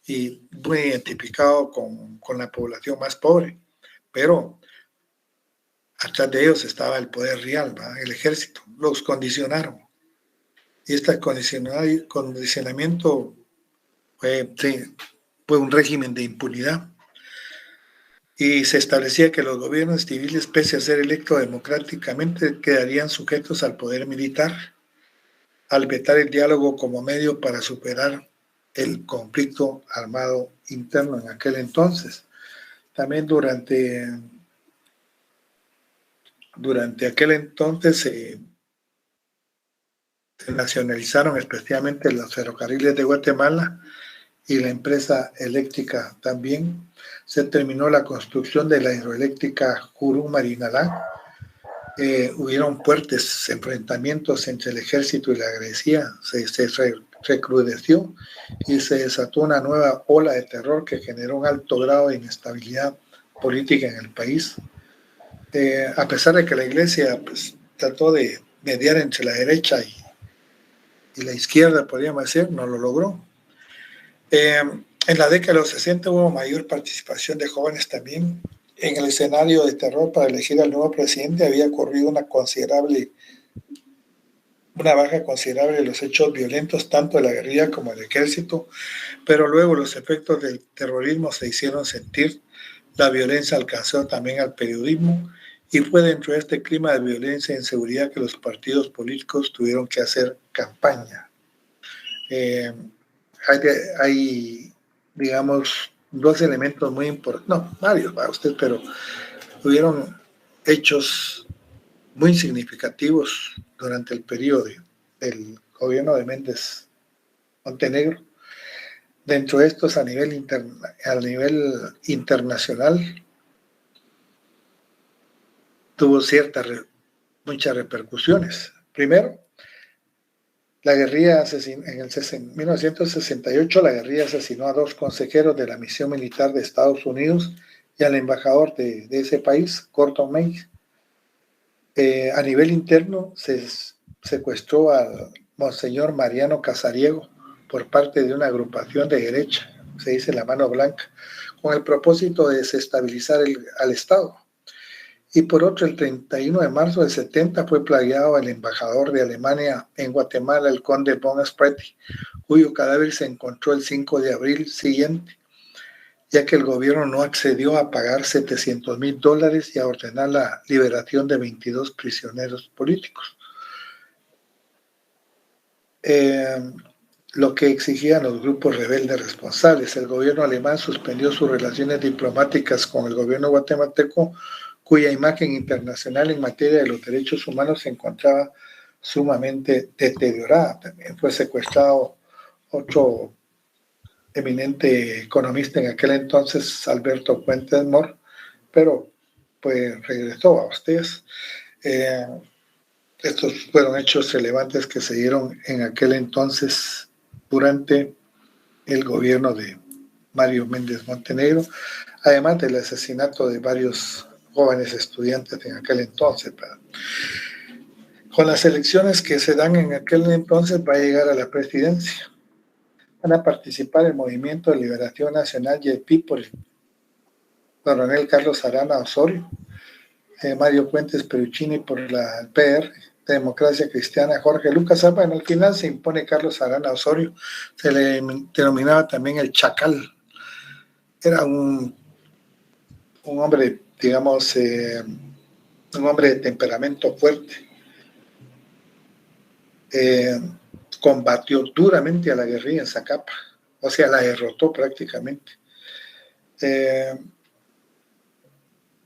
y muy identificado con la población más pobre. Pero atrás de ellos estaba el poder real, ¿verdad? El ejército. Los condicionaron. Y este condicionamiento fue un régimen de impunidad. Y se establecía que los gobiernos civiles, pese a ser electos democráticamente, quedarían sujetos al poder militar, al vetar el diálogo como medio para superar el conflicto armado interno en aquel entonces. También durante aquel entonces se nacionalizaron especialmente los ferrocarriles de Guatemala y la empresa eléctrica también. Se terminó la construcción de la hidroeléctrica Jurumarinalá. Hubieron fuertes enfrentamientos entre el ejército y la guerrilla, se recrudeció y se desató una nueva ola de terror que generó un alto grado de inestabilidad política en el país. A pesar de que la iglesia pues, trató de mediar entre la derecha y la izquierda, podríamos decir, no lo logró. En la década de los 60 hubo mayor participación de jóvenes también. En el escenario de terror para elegir al nuevo presidente había ocurrido una baja considerable de los hechos violentos, tanto de la guerrilla como del ejército, pero luego los efectos del terrorismo se hicieron sentir. La violencia alcanzó también al periodismo y fue dentro de este clima de violencia e inseguridad que los partidos políticos tuvieron que hacer campaña. Hay, digamos, dos elementos muy importantes, no, varios para usted, pero hubieron hechos muy significativos durante el periodo del gobierno de Méndez Montenegro. Dentro de estos, a nivel internacional, tuvo muchas repercusiones. Primero, la guerrilla en 1968 la guerrilla asesinó a 2 consejeros de la misión militar de Estados Unidos y al embajador de ese país, Gordon May. A nivel interno se secuestró al monseñor Mariano Casariego por parte de una agrupación de derecha, se dice la Mano Blanca, con el propósito de desestabilizar al Estado. Y por otro, el 31 de marzo del 70 fue plagiado el embajador de Alemania en Guatemala, el conde von Spreti, cuyo cadáver se encontró el 5 de abril siguiente, ya que el gobierno no accedió a pagar $700,000 y a ordenar la liberación de 22 prisioneros políticos. Lo que exigían los grupos rebeldes responsables. El gobierno alemán suspendió sus relaciones diplomáticas con el gobierno guatemalteco, cuya imagen internacional en materia de los derechos humanos se encontraba sumamente deteriorada. También fue secuestrado otro eminente economista en aquel entonces, Alberto Fuentes Mohr, pero pues regresó a ustedes. Estos fueron hechos relevantes que se dieron en aquel entonces durante el gobierno de Mario Méndez Montenegro, además del asesinato de varios jóvenes estudiantes en aquel entonces. Con las elecciones que se dan en aquel entonces va a llegar a la presidencia. Van a participar el Movimiento de Liberación Nacional y el PIB por el coronel Carlos Arana Osorio, Mario Fuentes Peruchini por la PR, Democracia Cristiana, Jorge Lucas. Bueno, al final se impone Carlos Arana Osorio, se le denominaba también el Chacal. Era un hombre, digamos, un hombre de temperamento fuerte. Combatió duramente a la guerrilla en Zacapa, o sea, la derrotó prácticamente.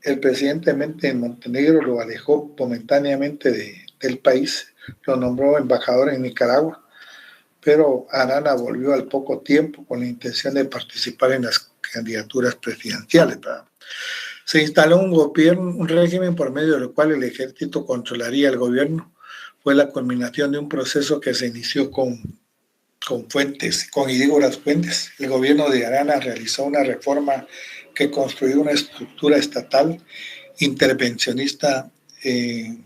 El presidente Montenegro lo alejó momentáneamente del país, lo nombró embajador en Nicaragua, pero Arana volvió al poco tiempo con la intención de participar en las candidaturas presidenciales. Se instaló un régimen por medio del cual el ejército controlaría el gobierno. Fue la culminación de un proceso que se inició con Idígoras Fuentes. El gobierno de Arana realizó una reforma que construyó una estructura estatal intervencionista en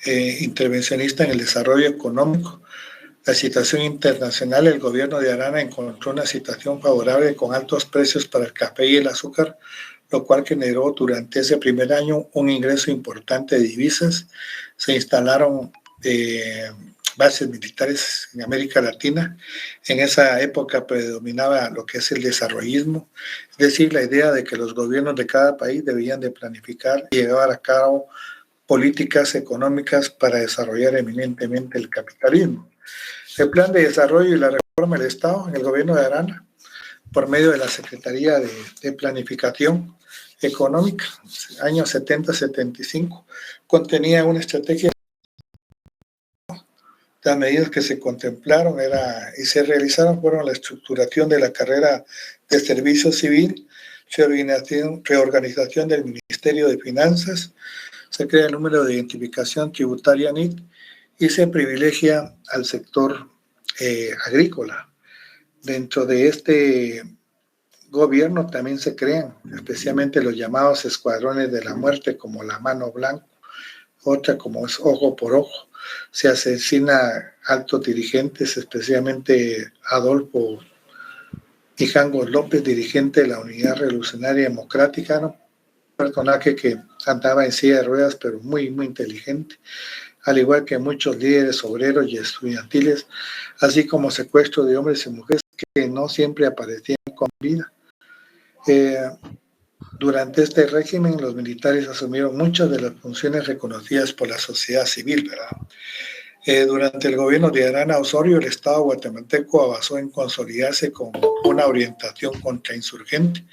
el desarrollo económico. La situación internacional, el gobierno de Arana encontró una situación favorable con altos precios para el café y el azúcar, lo cual generó durante ese primer año un ingreso importante de divisas. Se instalaron bases militares en América Latina. En esa época predominaba lo que es el desarrollismo, es decir, la idea de que los gobiernos de cada país debían de planificar y llevar a cabo políticas económicas para desarrollar eminentemente el capitalismo. El plan de desarrollo y la reforma del Estado en el gobierno de Arana, por medio de la Secretaría de Planificación Económica, años 70-75, contenía una estrategia. Las medidas que se contemplaron y se realizaron fueron la estructuración de la carrera de servicio civil, reorganización del Ministerio de Finanzas, se crea el número de identificación tributaria NIT y se privilegia al sector agrícola. Dentro de este gobierno también se crean especialmente los llamados escuadrones de la muerte, como la Mano Blanco, otra como es Ojo por Ojo. Se asesina altos dirigentes, especialmente Adolfo Mijangos López, dirigente de la Unidad Revolucionaria Democrática, ¿no? Personaje que andaba en silla de ruedas, pero muy, muy inteligente, al igual que muchos líderes obreros y estudiantiles, así como secuestro de hombres y mujeres que no siempre aparecían con vida. Durante este régimen, los militares asumieron muchas de las funciones reconocidas por la sociedad civil, ¿verdad? Durante el gobierno de Arana Osorio, el Estado guatemalteco avanzó en consolidarse con una orientación contrainsurgente.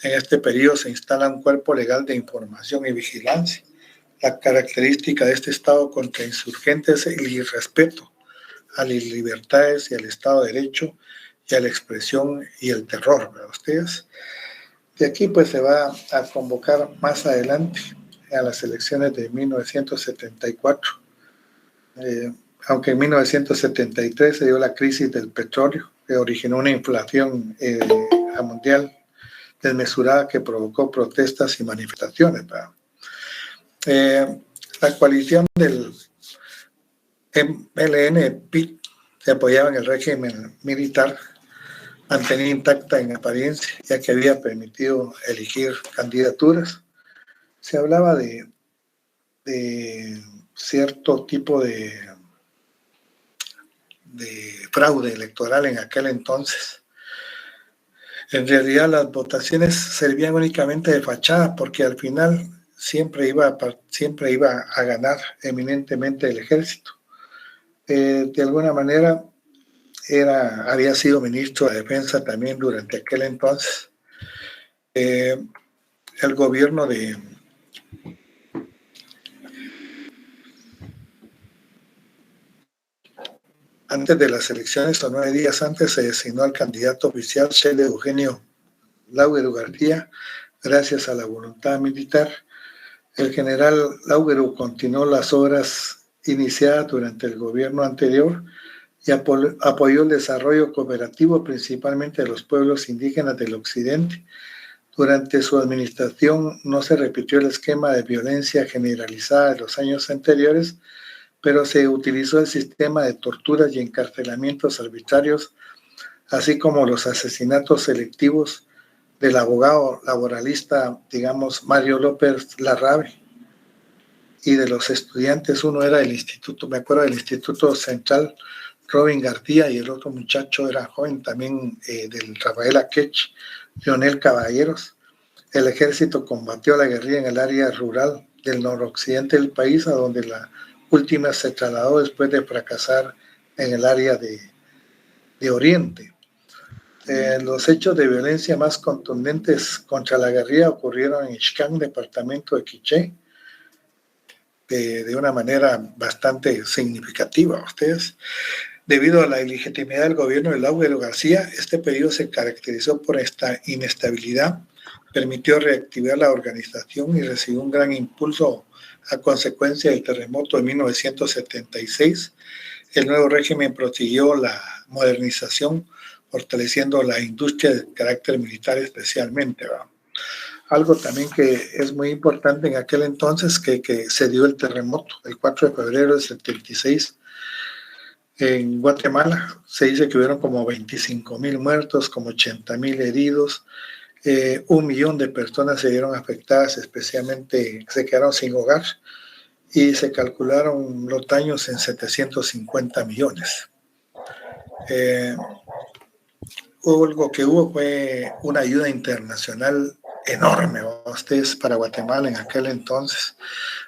En este periodo se instala un cuerpo legal de información y vigilancia. La característica de este Estado contrainsurgente es el irrespeto a las libertades y al Estado de Derecho y a la expresión y el terror, ¿verdad ustedes? De aquí pues se va a convocar más adelante a las elecciones de 1974. Aunque en 1973 se dio la crisis del petróleo, que originó una inflación mundial desmesurada que provocó protestas y manifestaciones. La coalición del MLN-PIT, que apoyaba en el régimen militar, mantenía intacta en apariencia, ya que había permitido elegir candidaturas. Se hablaba de cierto tipo de fraude electoral en aquel entonces. En realidad las votaciones servían únicamente de fachada, porque al final siempre iba a ganar eminentemente el ejército. De alguna manera había sido ministro de Defensa también durante aquel entonces. El gobierno de antes de las elecciones o 9 días antes se designó al candidato oficial Shele Eugenio Lauguero García, gracias a la voluntad militar. El general Lauguero continuó las obras iniciadas durante el gobierno anterior y apoyó el desarrollo cooperativo principalmente de los pueblos indígenas del occidente. Durante su administración no se repitió el esquema de violencia generalizada de los años anteriores, pero se utilizó el sistema de torturas y encarcelamientos arbitrarios, así como los asesinatos selectivos del abogado laboralista, digamos, Mario López Larrabe, y de los estudiantes. Uno era del instituto, me acuerdo del Instituto Central, Robin García, y el otro muchacho era joven también, del Rafael Aquech, Leonel Caballeros. El ejército combatió la guerrilla en el área rural del noroccidente del país, a donde la última se trasladó después de fracasar en el área de Oriente. Los hechos de violencia más contundentes contra la guerrilla ocurrieron en Ixcán, departamento de Quiché, de una manera bastante significativa. Debido a la ilegitimidad del gobierno de Lauguero García, este periodo se caracterizó por esta inestabilidad, permitió reactivar la organización y recibió un gran impulso a consecuencia del terremoto de 1976. El nuevo régimen prosiguió la modernización, fortaleciendo la industria de carácter militar especialmente. Algo también que es muy importante en aquel entonces, que se dio el terremoto el 4 de febrero del 76 en Guatemala. Se dice que hubieron como 25,000 muertos, como 80,000 heridos. 1,000,000 de personas se vieron afectadas, especialmente se quedaron sin hogar, y se calcularon los daños en 750 millones. Algo que hubo fue una ayuda internacional enorme para Guatemala en aquel entonces.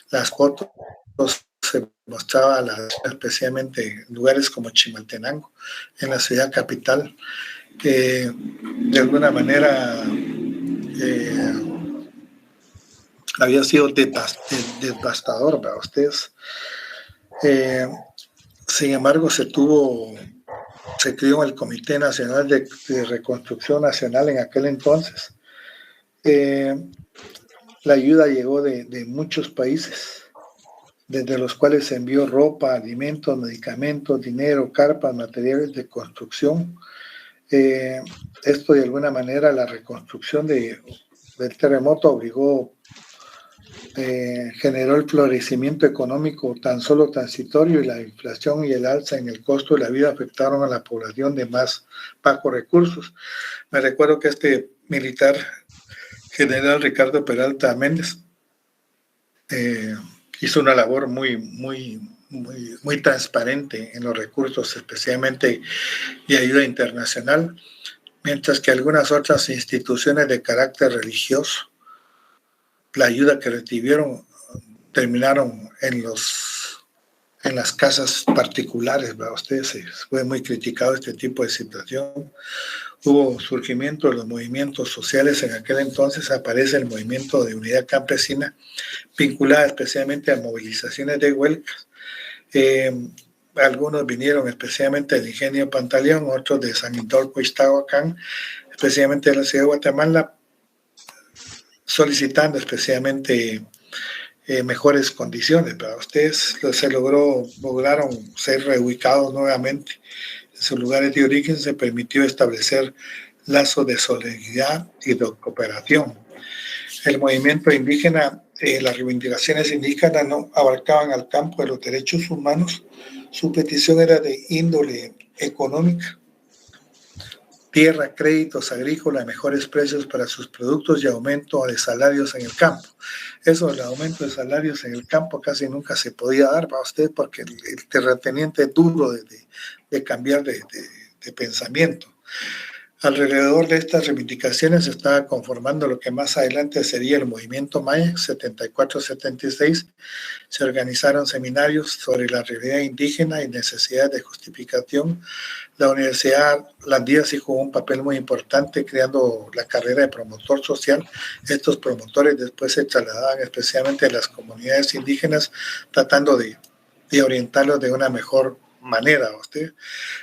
Las fotos se mostraba, especialmente en lugares como Chimaltenango, en la ciudad capital, que de alguna manera había sido devastador para ustedes. Sin embargo, se creó el Comité Nacional de Reconstrucción Nacional en aquel entonces. La ayuda llegó de muchos países, desde los cuales se envió ropa, alimentos, medicamentos, dinero, carpas, materiales de construcción. Esto, de alguna manera, la reconstrucción del terremoto generó el florecimiento económico tan solo transitorio, y la inflación y el alza en el costo de la vida afectaron a la población de más bajos recursos. Me recuerdo que este militar, general Ricardo Peralta Méndez, hizo una labor muy transparente en los recursos, especialmente de ayuda internacional, mientras que algunas otras instituciones de carácter religioso, la ayuda que recibieron terminaron en las casas particulares. Fue muy criticado este tipo de situación. Hubo surgimiento de los movimientos sociales. En aquel entonces aparece el movimiento de unidad campesina, vinculada especialmente a movilizaciones de huelgas. Algunos vinieron especialmente del Ingenio Pantaleón, otros de San Indolfo, Iztahuacán, especialmente de la ciudad de Guatemala, solicitando especialmente mejores condiciones para ustedes. Lograron ser reubicados nuevamente en sus lugares de origen. Se permitió establecer lazos de solidaridad y de cooperación. El movimiento indígena, las reivindicaciones indígenas no abarcaban al campo de los derechos humanos. Su petición era de índole económica: tierra, créditos agrícolas, mejores precios para sus productos y aumento de salarios en el campo. Eso del aumento de salarios en el campo casi nunca se podía dar para usted, porque el terrateniente es duro de cambiar de pensamiento. Alrededor de estas reivindicaciones se estaba conformando lo que más adelante sería el movimiento Maya, 74-76. Se organizaron seminarios sobre la realidad indígena y necesidades de justificación. La Universidad Landía sí jugó un papel muy importante creando la carrera de promotor social. Estos promotores después se trasladaban especialmente a las comunidades indígenas, tratando de orientarlos de una mejor manera, usted,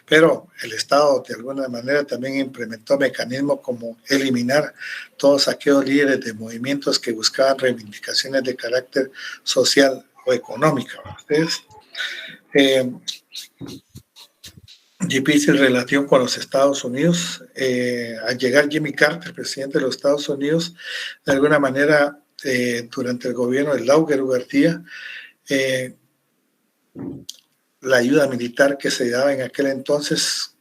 pero el Estado de alguna manera también implementó mecanismos como eliminar todos aquellos líderes de movimientos que buscaban reivindicaciones de carácter social o económica. Ustedes, difícil relación con los Estados Unidos. Al llegar Jimmy Carter, presidente de los Estados Unidos, de alguna manera, durante el gobierno de Lauger García, la ayuda militar que se daba en aquel entonces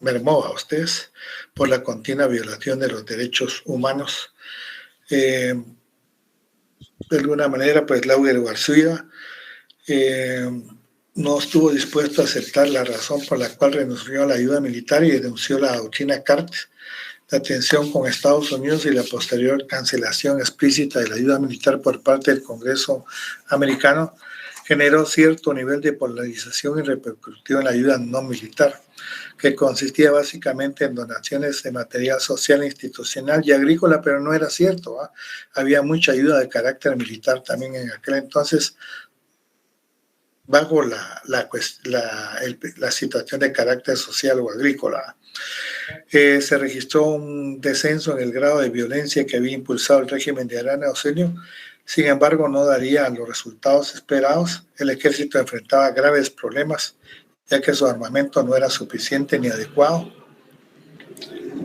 mermó a ustedes por la continua violación de los derechos humanos. De alguna manera, pues Lauger García no estuvo dispuesto a aceptar la razón por la cual renunció a la ayuda militar y denunció la doctrina Carter, la tensión con Estados Unidos y la posterior cancelación explícita de la ayuda militar por parte del Congreso americano generó cierto nivel de polarización y repercutió en la ayuda no militar, que consistía básicamente en donaciones de material social, institucional y agrícola, pero no era cierto. Había mucha ayuda de carácter militar también en aquel entonces, bajo la situación de carácter social o agrícola. Se registró un descenso en el grado de violencia que había impulsado el régimen de Arana Oceño. Sin embargo, no daría los resultados esperados. El ejército enfrentaba graves problemas, ya que su armamento no era suficiente ni adecuado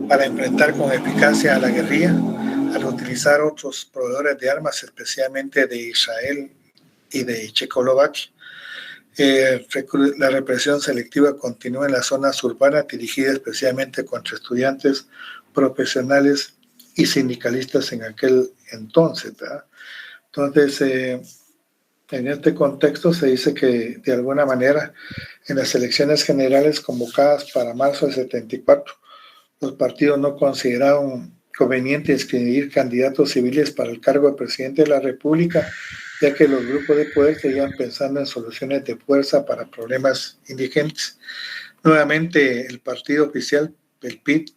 para enfrentar con eficacia a la guerrilla, al utilizar otros proveedores de armas, especialmente de Israel y de Checoslovaquia. La represión selectiva continúa en las zonas urbanas, dirigida especialmente contra estudiantes, profesionales y sindicalistas en aquel entonces, ¿verdad? Entonces, en este contexto se dice que de alguna manera en las elecciones generales convocadas para marzo del 74, los partidos no consideraron conveniente inscribir candidatos civiles para el cargo de presidente de la República, ya que los grupos de poder seguían pensando en soluciones de fuerza para problemas indigentes. Nuevamente, el partido oficial, el PID,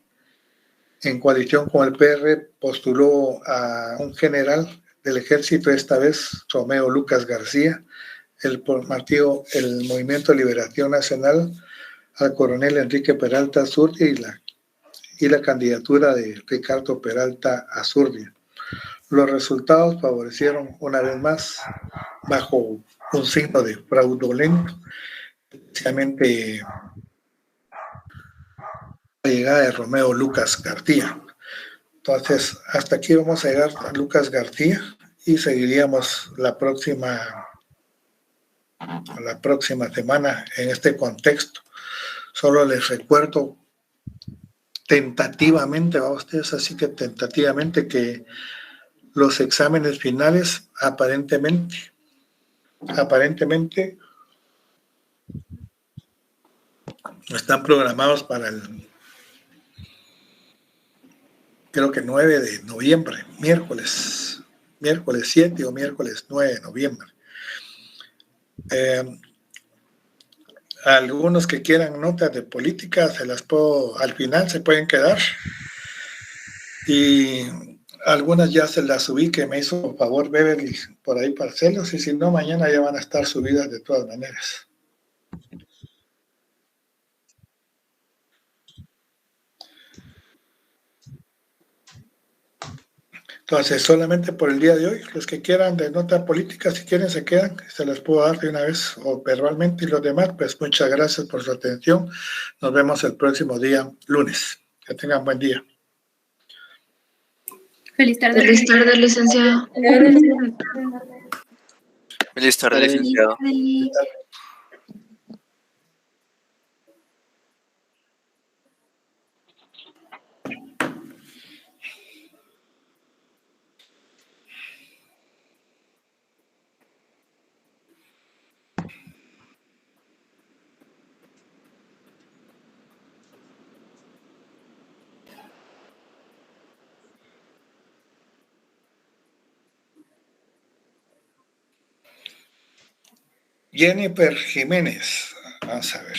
en coalición con el PR, postuló a un general del ejército, esta vez Romeo Lucas García, el Movimiento de Liberación Nacional, al coronel Enrique Peralta Azurdia y la candidatura de Ricardo Peralta Azurdia. Los resultados favorecieron una vez más, bajo un signo de fraudulento, especialmente la llegada de Romeo Lucas García. Entonces, hasta aquí vamos a llegar a Lucas García y seguiríamos la próxima semana en este contexto. Solo les recuerdo tentativamente, va ustedes, así que tentativamente, que los exámenes finales aparentemente están programados para creo que 9 de noviembre, miércoles 7 o miércoles 9 de noviembre. Algunos que quieran notas de política, al final se pueden quedar. Y algunas ya se las subí, que me hizo favor Beverly por ahí para hacerlos, y si no, mañana ya van a estar subidas de todas maneras. Entonces, solamente por el día de hoy, los que quieran de nota política, si quieren se quedan, se las puedo dar de una vez o verbalmente, y los demás, pues muchas gracias por su atención. Nos vemos el próximo día, lunes. Que tengan buen día. Feliz tarde, licenciado. Feliz tarde, licenciado. Jennifer Jiménez, vamos a ver.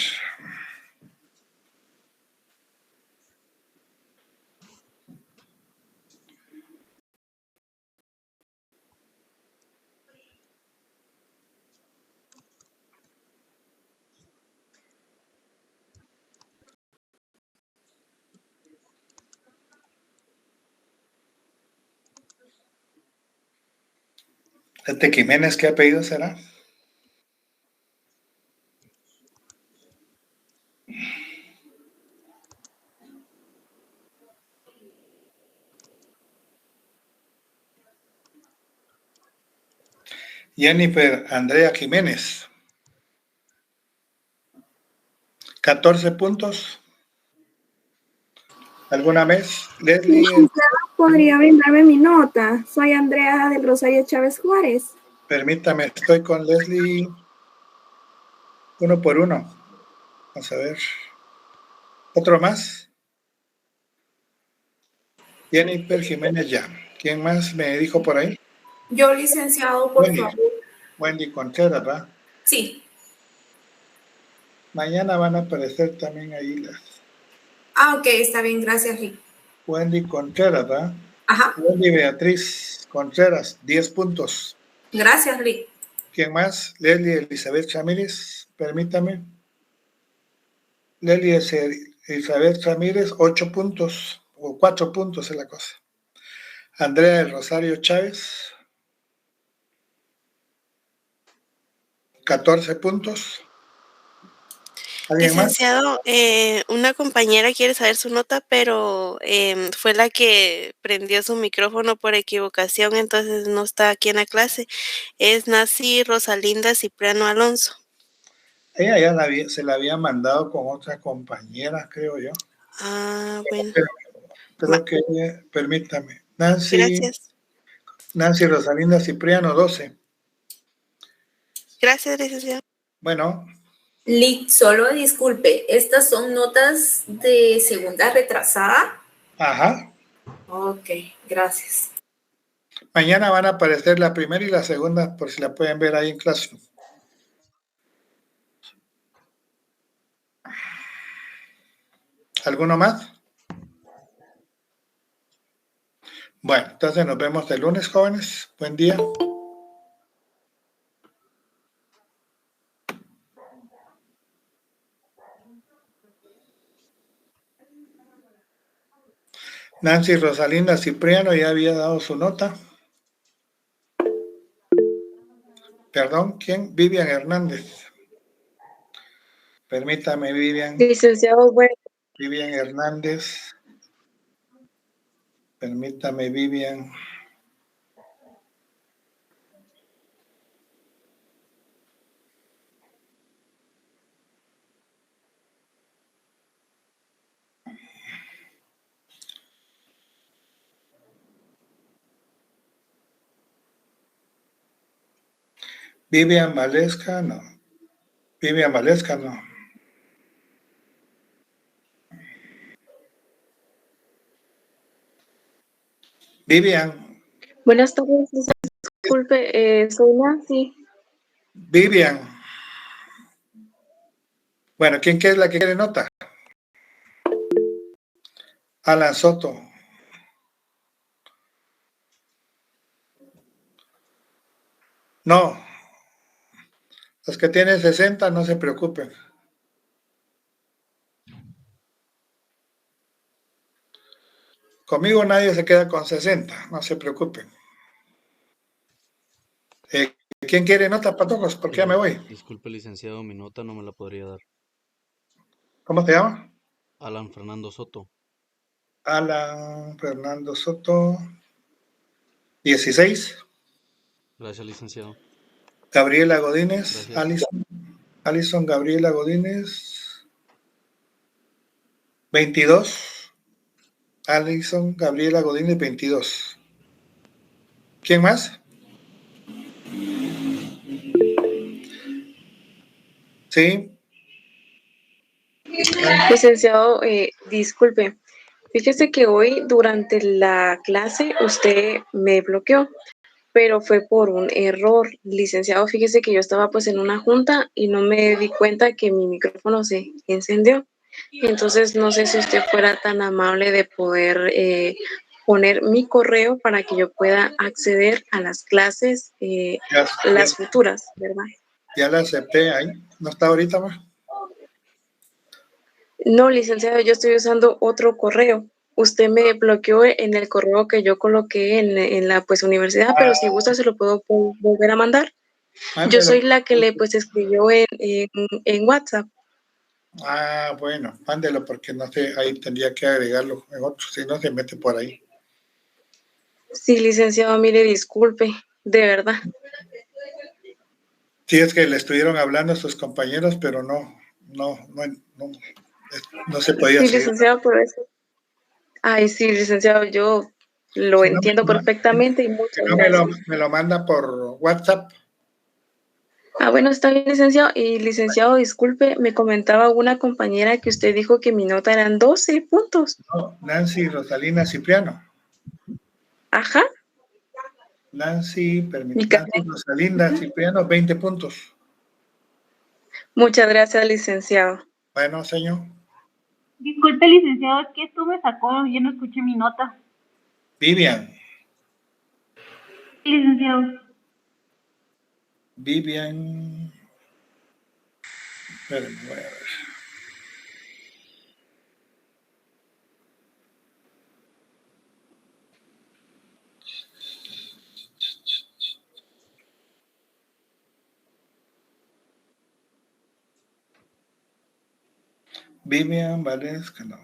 Este Jiménez, ¿qué apellido será? Jennifer Andrea Jiménez. 14 puntos. ¿Alguna vez? Leslie. ¿Podría brindarme mi nota? Soy Andrea del Rosario Chávez Juárez. Permítame, estoy con Leslie. Uno por uno. Vamos a ver. ¿Otro más? Jennifer Jiménez ya. ¿Quién más me dijo por ahí? Yo, licenciado, por Wendy. favor. Wendy Contreras, ¿va? Sí. Mañana van a aparecer también ahí las. Ok, está bien, gracias, Rick. Wendy Contreras, ¿va? Ajá. Wendy Beatriz Contreras, 10 puntos. Gracias, Rick. ¿Quién más? Leslie Elizabeth Ramírez, permítame. Leslie Elizabeth Ramírez, 8 puntos, o 4 puntos es la cosa. Andrea del Rosario Chávez, 14 puntos. Licenciado, una compañera quiere saber su nota, pero fue la que prendió su micrófono por equivocación, entonces no está aquí en la clase. Es Nancy Rosalinda Cipriano Alonso. Ella ya se la había mandado con otra compañera, creo yo. Ah, bueno. Creo que, permítame. Nancy. Gracias. Nancy Rosalinda Cipriano, 12. Gracias, licenciado. Bueno. Lick, solo disculpe, ¿estas son notas de segunda retrasada? Ajá. Ok, gracias. Mañana van a aparecer la primera y la segunda, por si la pueden ver ahí en clase. ¿Alguno más? Bueno, entonces nos vemos el lunes, jóvenes. Buen día. Nancy Rosalinda Cipriano ya había dado su nota. Perdón, ¿quién? Vivian Hernández. Permítame, Vivian. Licenciado, bueno. Vivian Hernández. Permítame, Vivian. Vivian Valesca, no. Vivian Valesca, no. Vivian. Buenas tardes, disculpe, soy Nancy. Vivian. Bueno, ¿quién es la que quiere nota? Alan Soto. No. Los que tienen 60 no se preocupen. Conmigo nadie se queda con 60, no se preocupen. ¿Quién quiere nota, patojos? ¿Por qué ya me voy? Disculpe, licenciado, mi nota no me la podría dar. ¿Cómo te llama? Alan Fernando Soto. Alan Fernando Soto. 16. Gracias, licenciado. Gabriela Godínez. Gracias. Alison Gabriela Godínez. 22. Alison Gabriela Godínez, 22. ¿Quién más? Sí. Licenciado, disculpe, fíjese que hoy durante la clase usted me bloqueó, pero fue por un error. Licenciado, fíjese que yo estaba pues en una junta y no me di cuenta que mi micrófono se encendió. Entonces no sé si usted fuera tan amable de poder poner mi correo para que yo pueda acceder a las clases, las futuras, ¿verdad? Ya la acepté ahí. ¿No está ahorita más? No, licenciado, yo estoy usando otro correo. usted me bloqueó en el correo que yo coloqué en la pues universidad, pero si gusta se lo puedo volver a mandar. Yo Mándelo. soy la que le pues escribió en WhatsApp. Ah, bueno, mándelo porque no sé, ahí tendría que agregarlo en otro, si no se mete por ahí. Sí, licenciado, mire, disculpe, de verdad. Sí, es que le estuvieron hablando a sus compañeros, pero no se podía Sí, seguir. licenciado, por eso. Ay, sí, licenciado, yo lo Si no, entiendo perfectamente y si muchas no gracias. me lo manda por WhatsApp. Ah, bueno, está bien, licenciado. Y licenciado, disculpe, me comentaba una compañera que usted dijo que mi nota eran 12 puntos. No, Nancy Rosalina Cipriano. Ajá, Nancy mi carnet. Rosalinda Cipriano, 20 puntos. Muchas gracias, licenciado. Bueno, señor. Disculpe, licenciado, es que esto me sacó, yo no escuché mi nota. Vivian. Licenciado. Vivian. Espérenme, voy a ver. Vivian Valesca, no.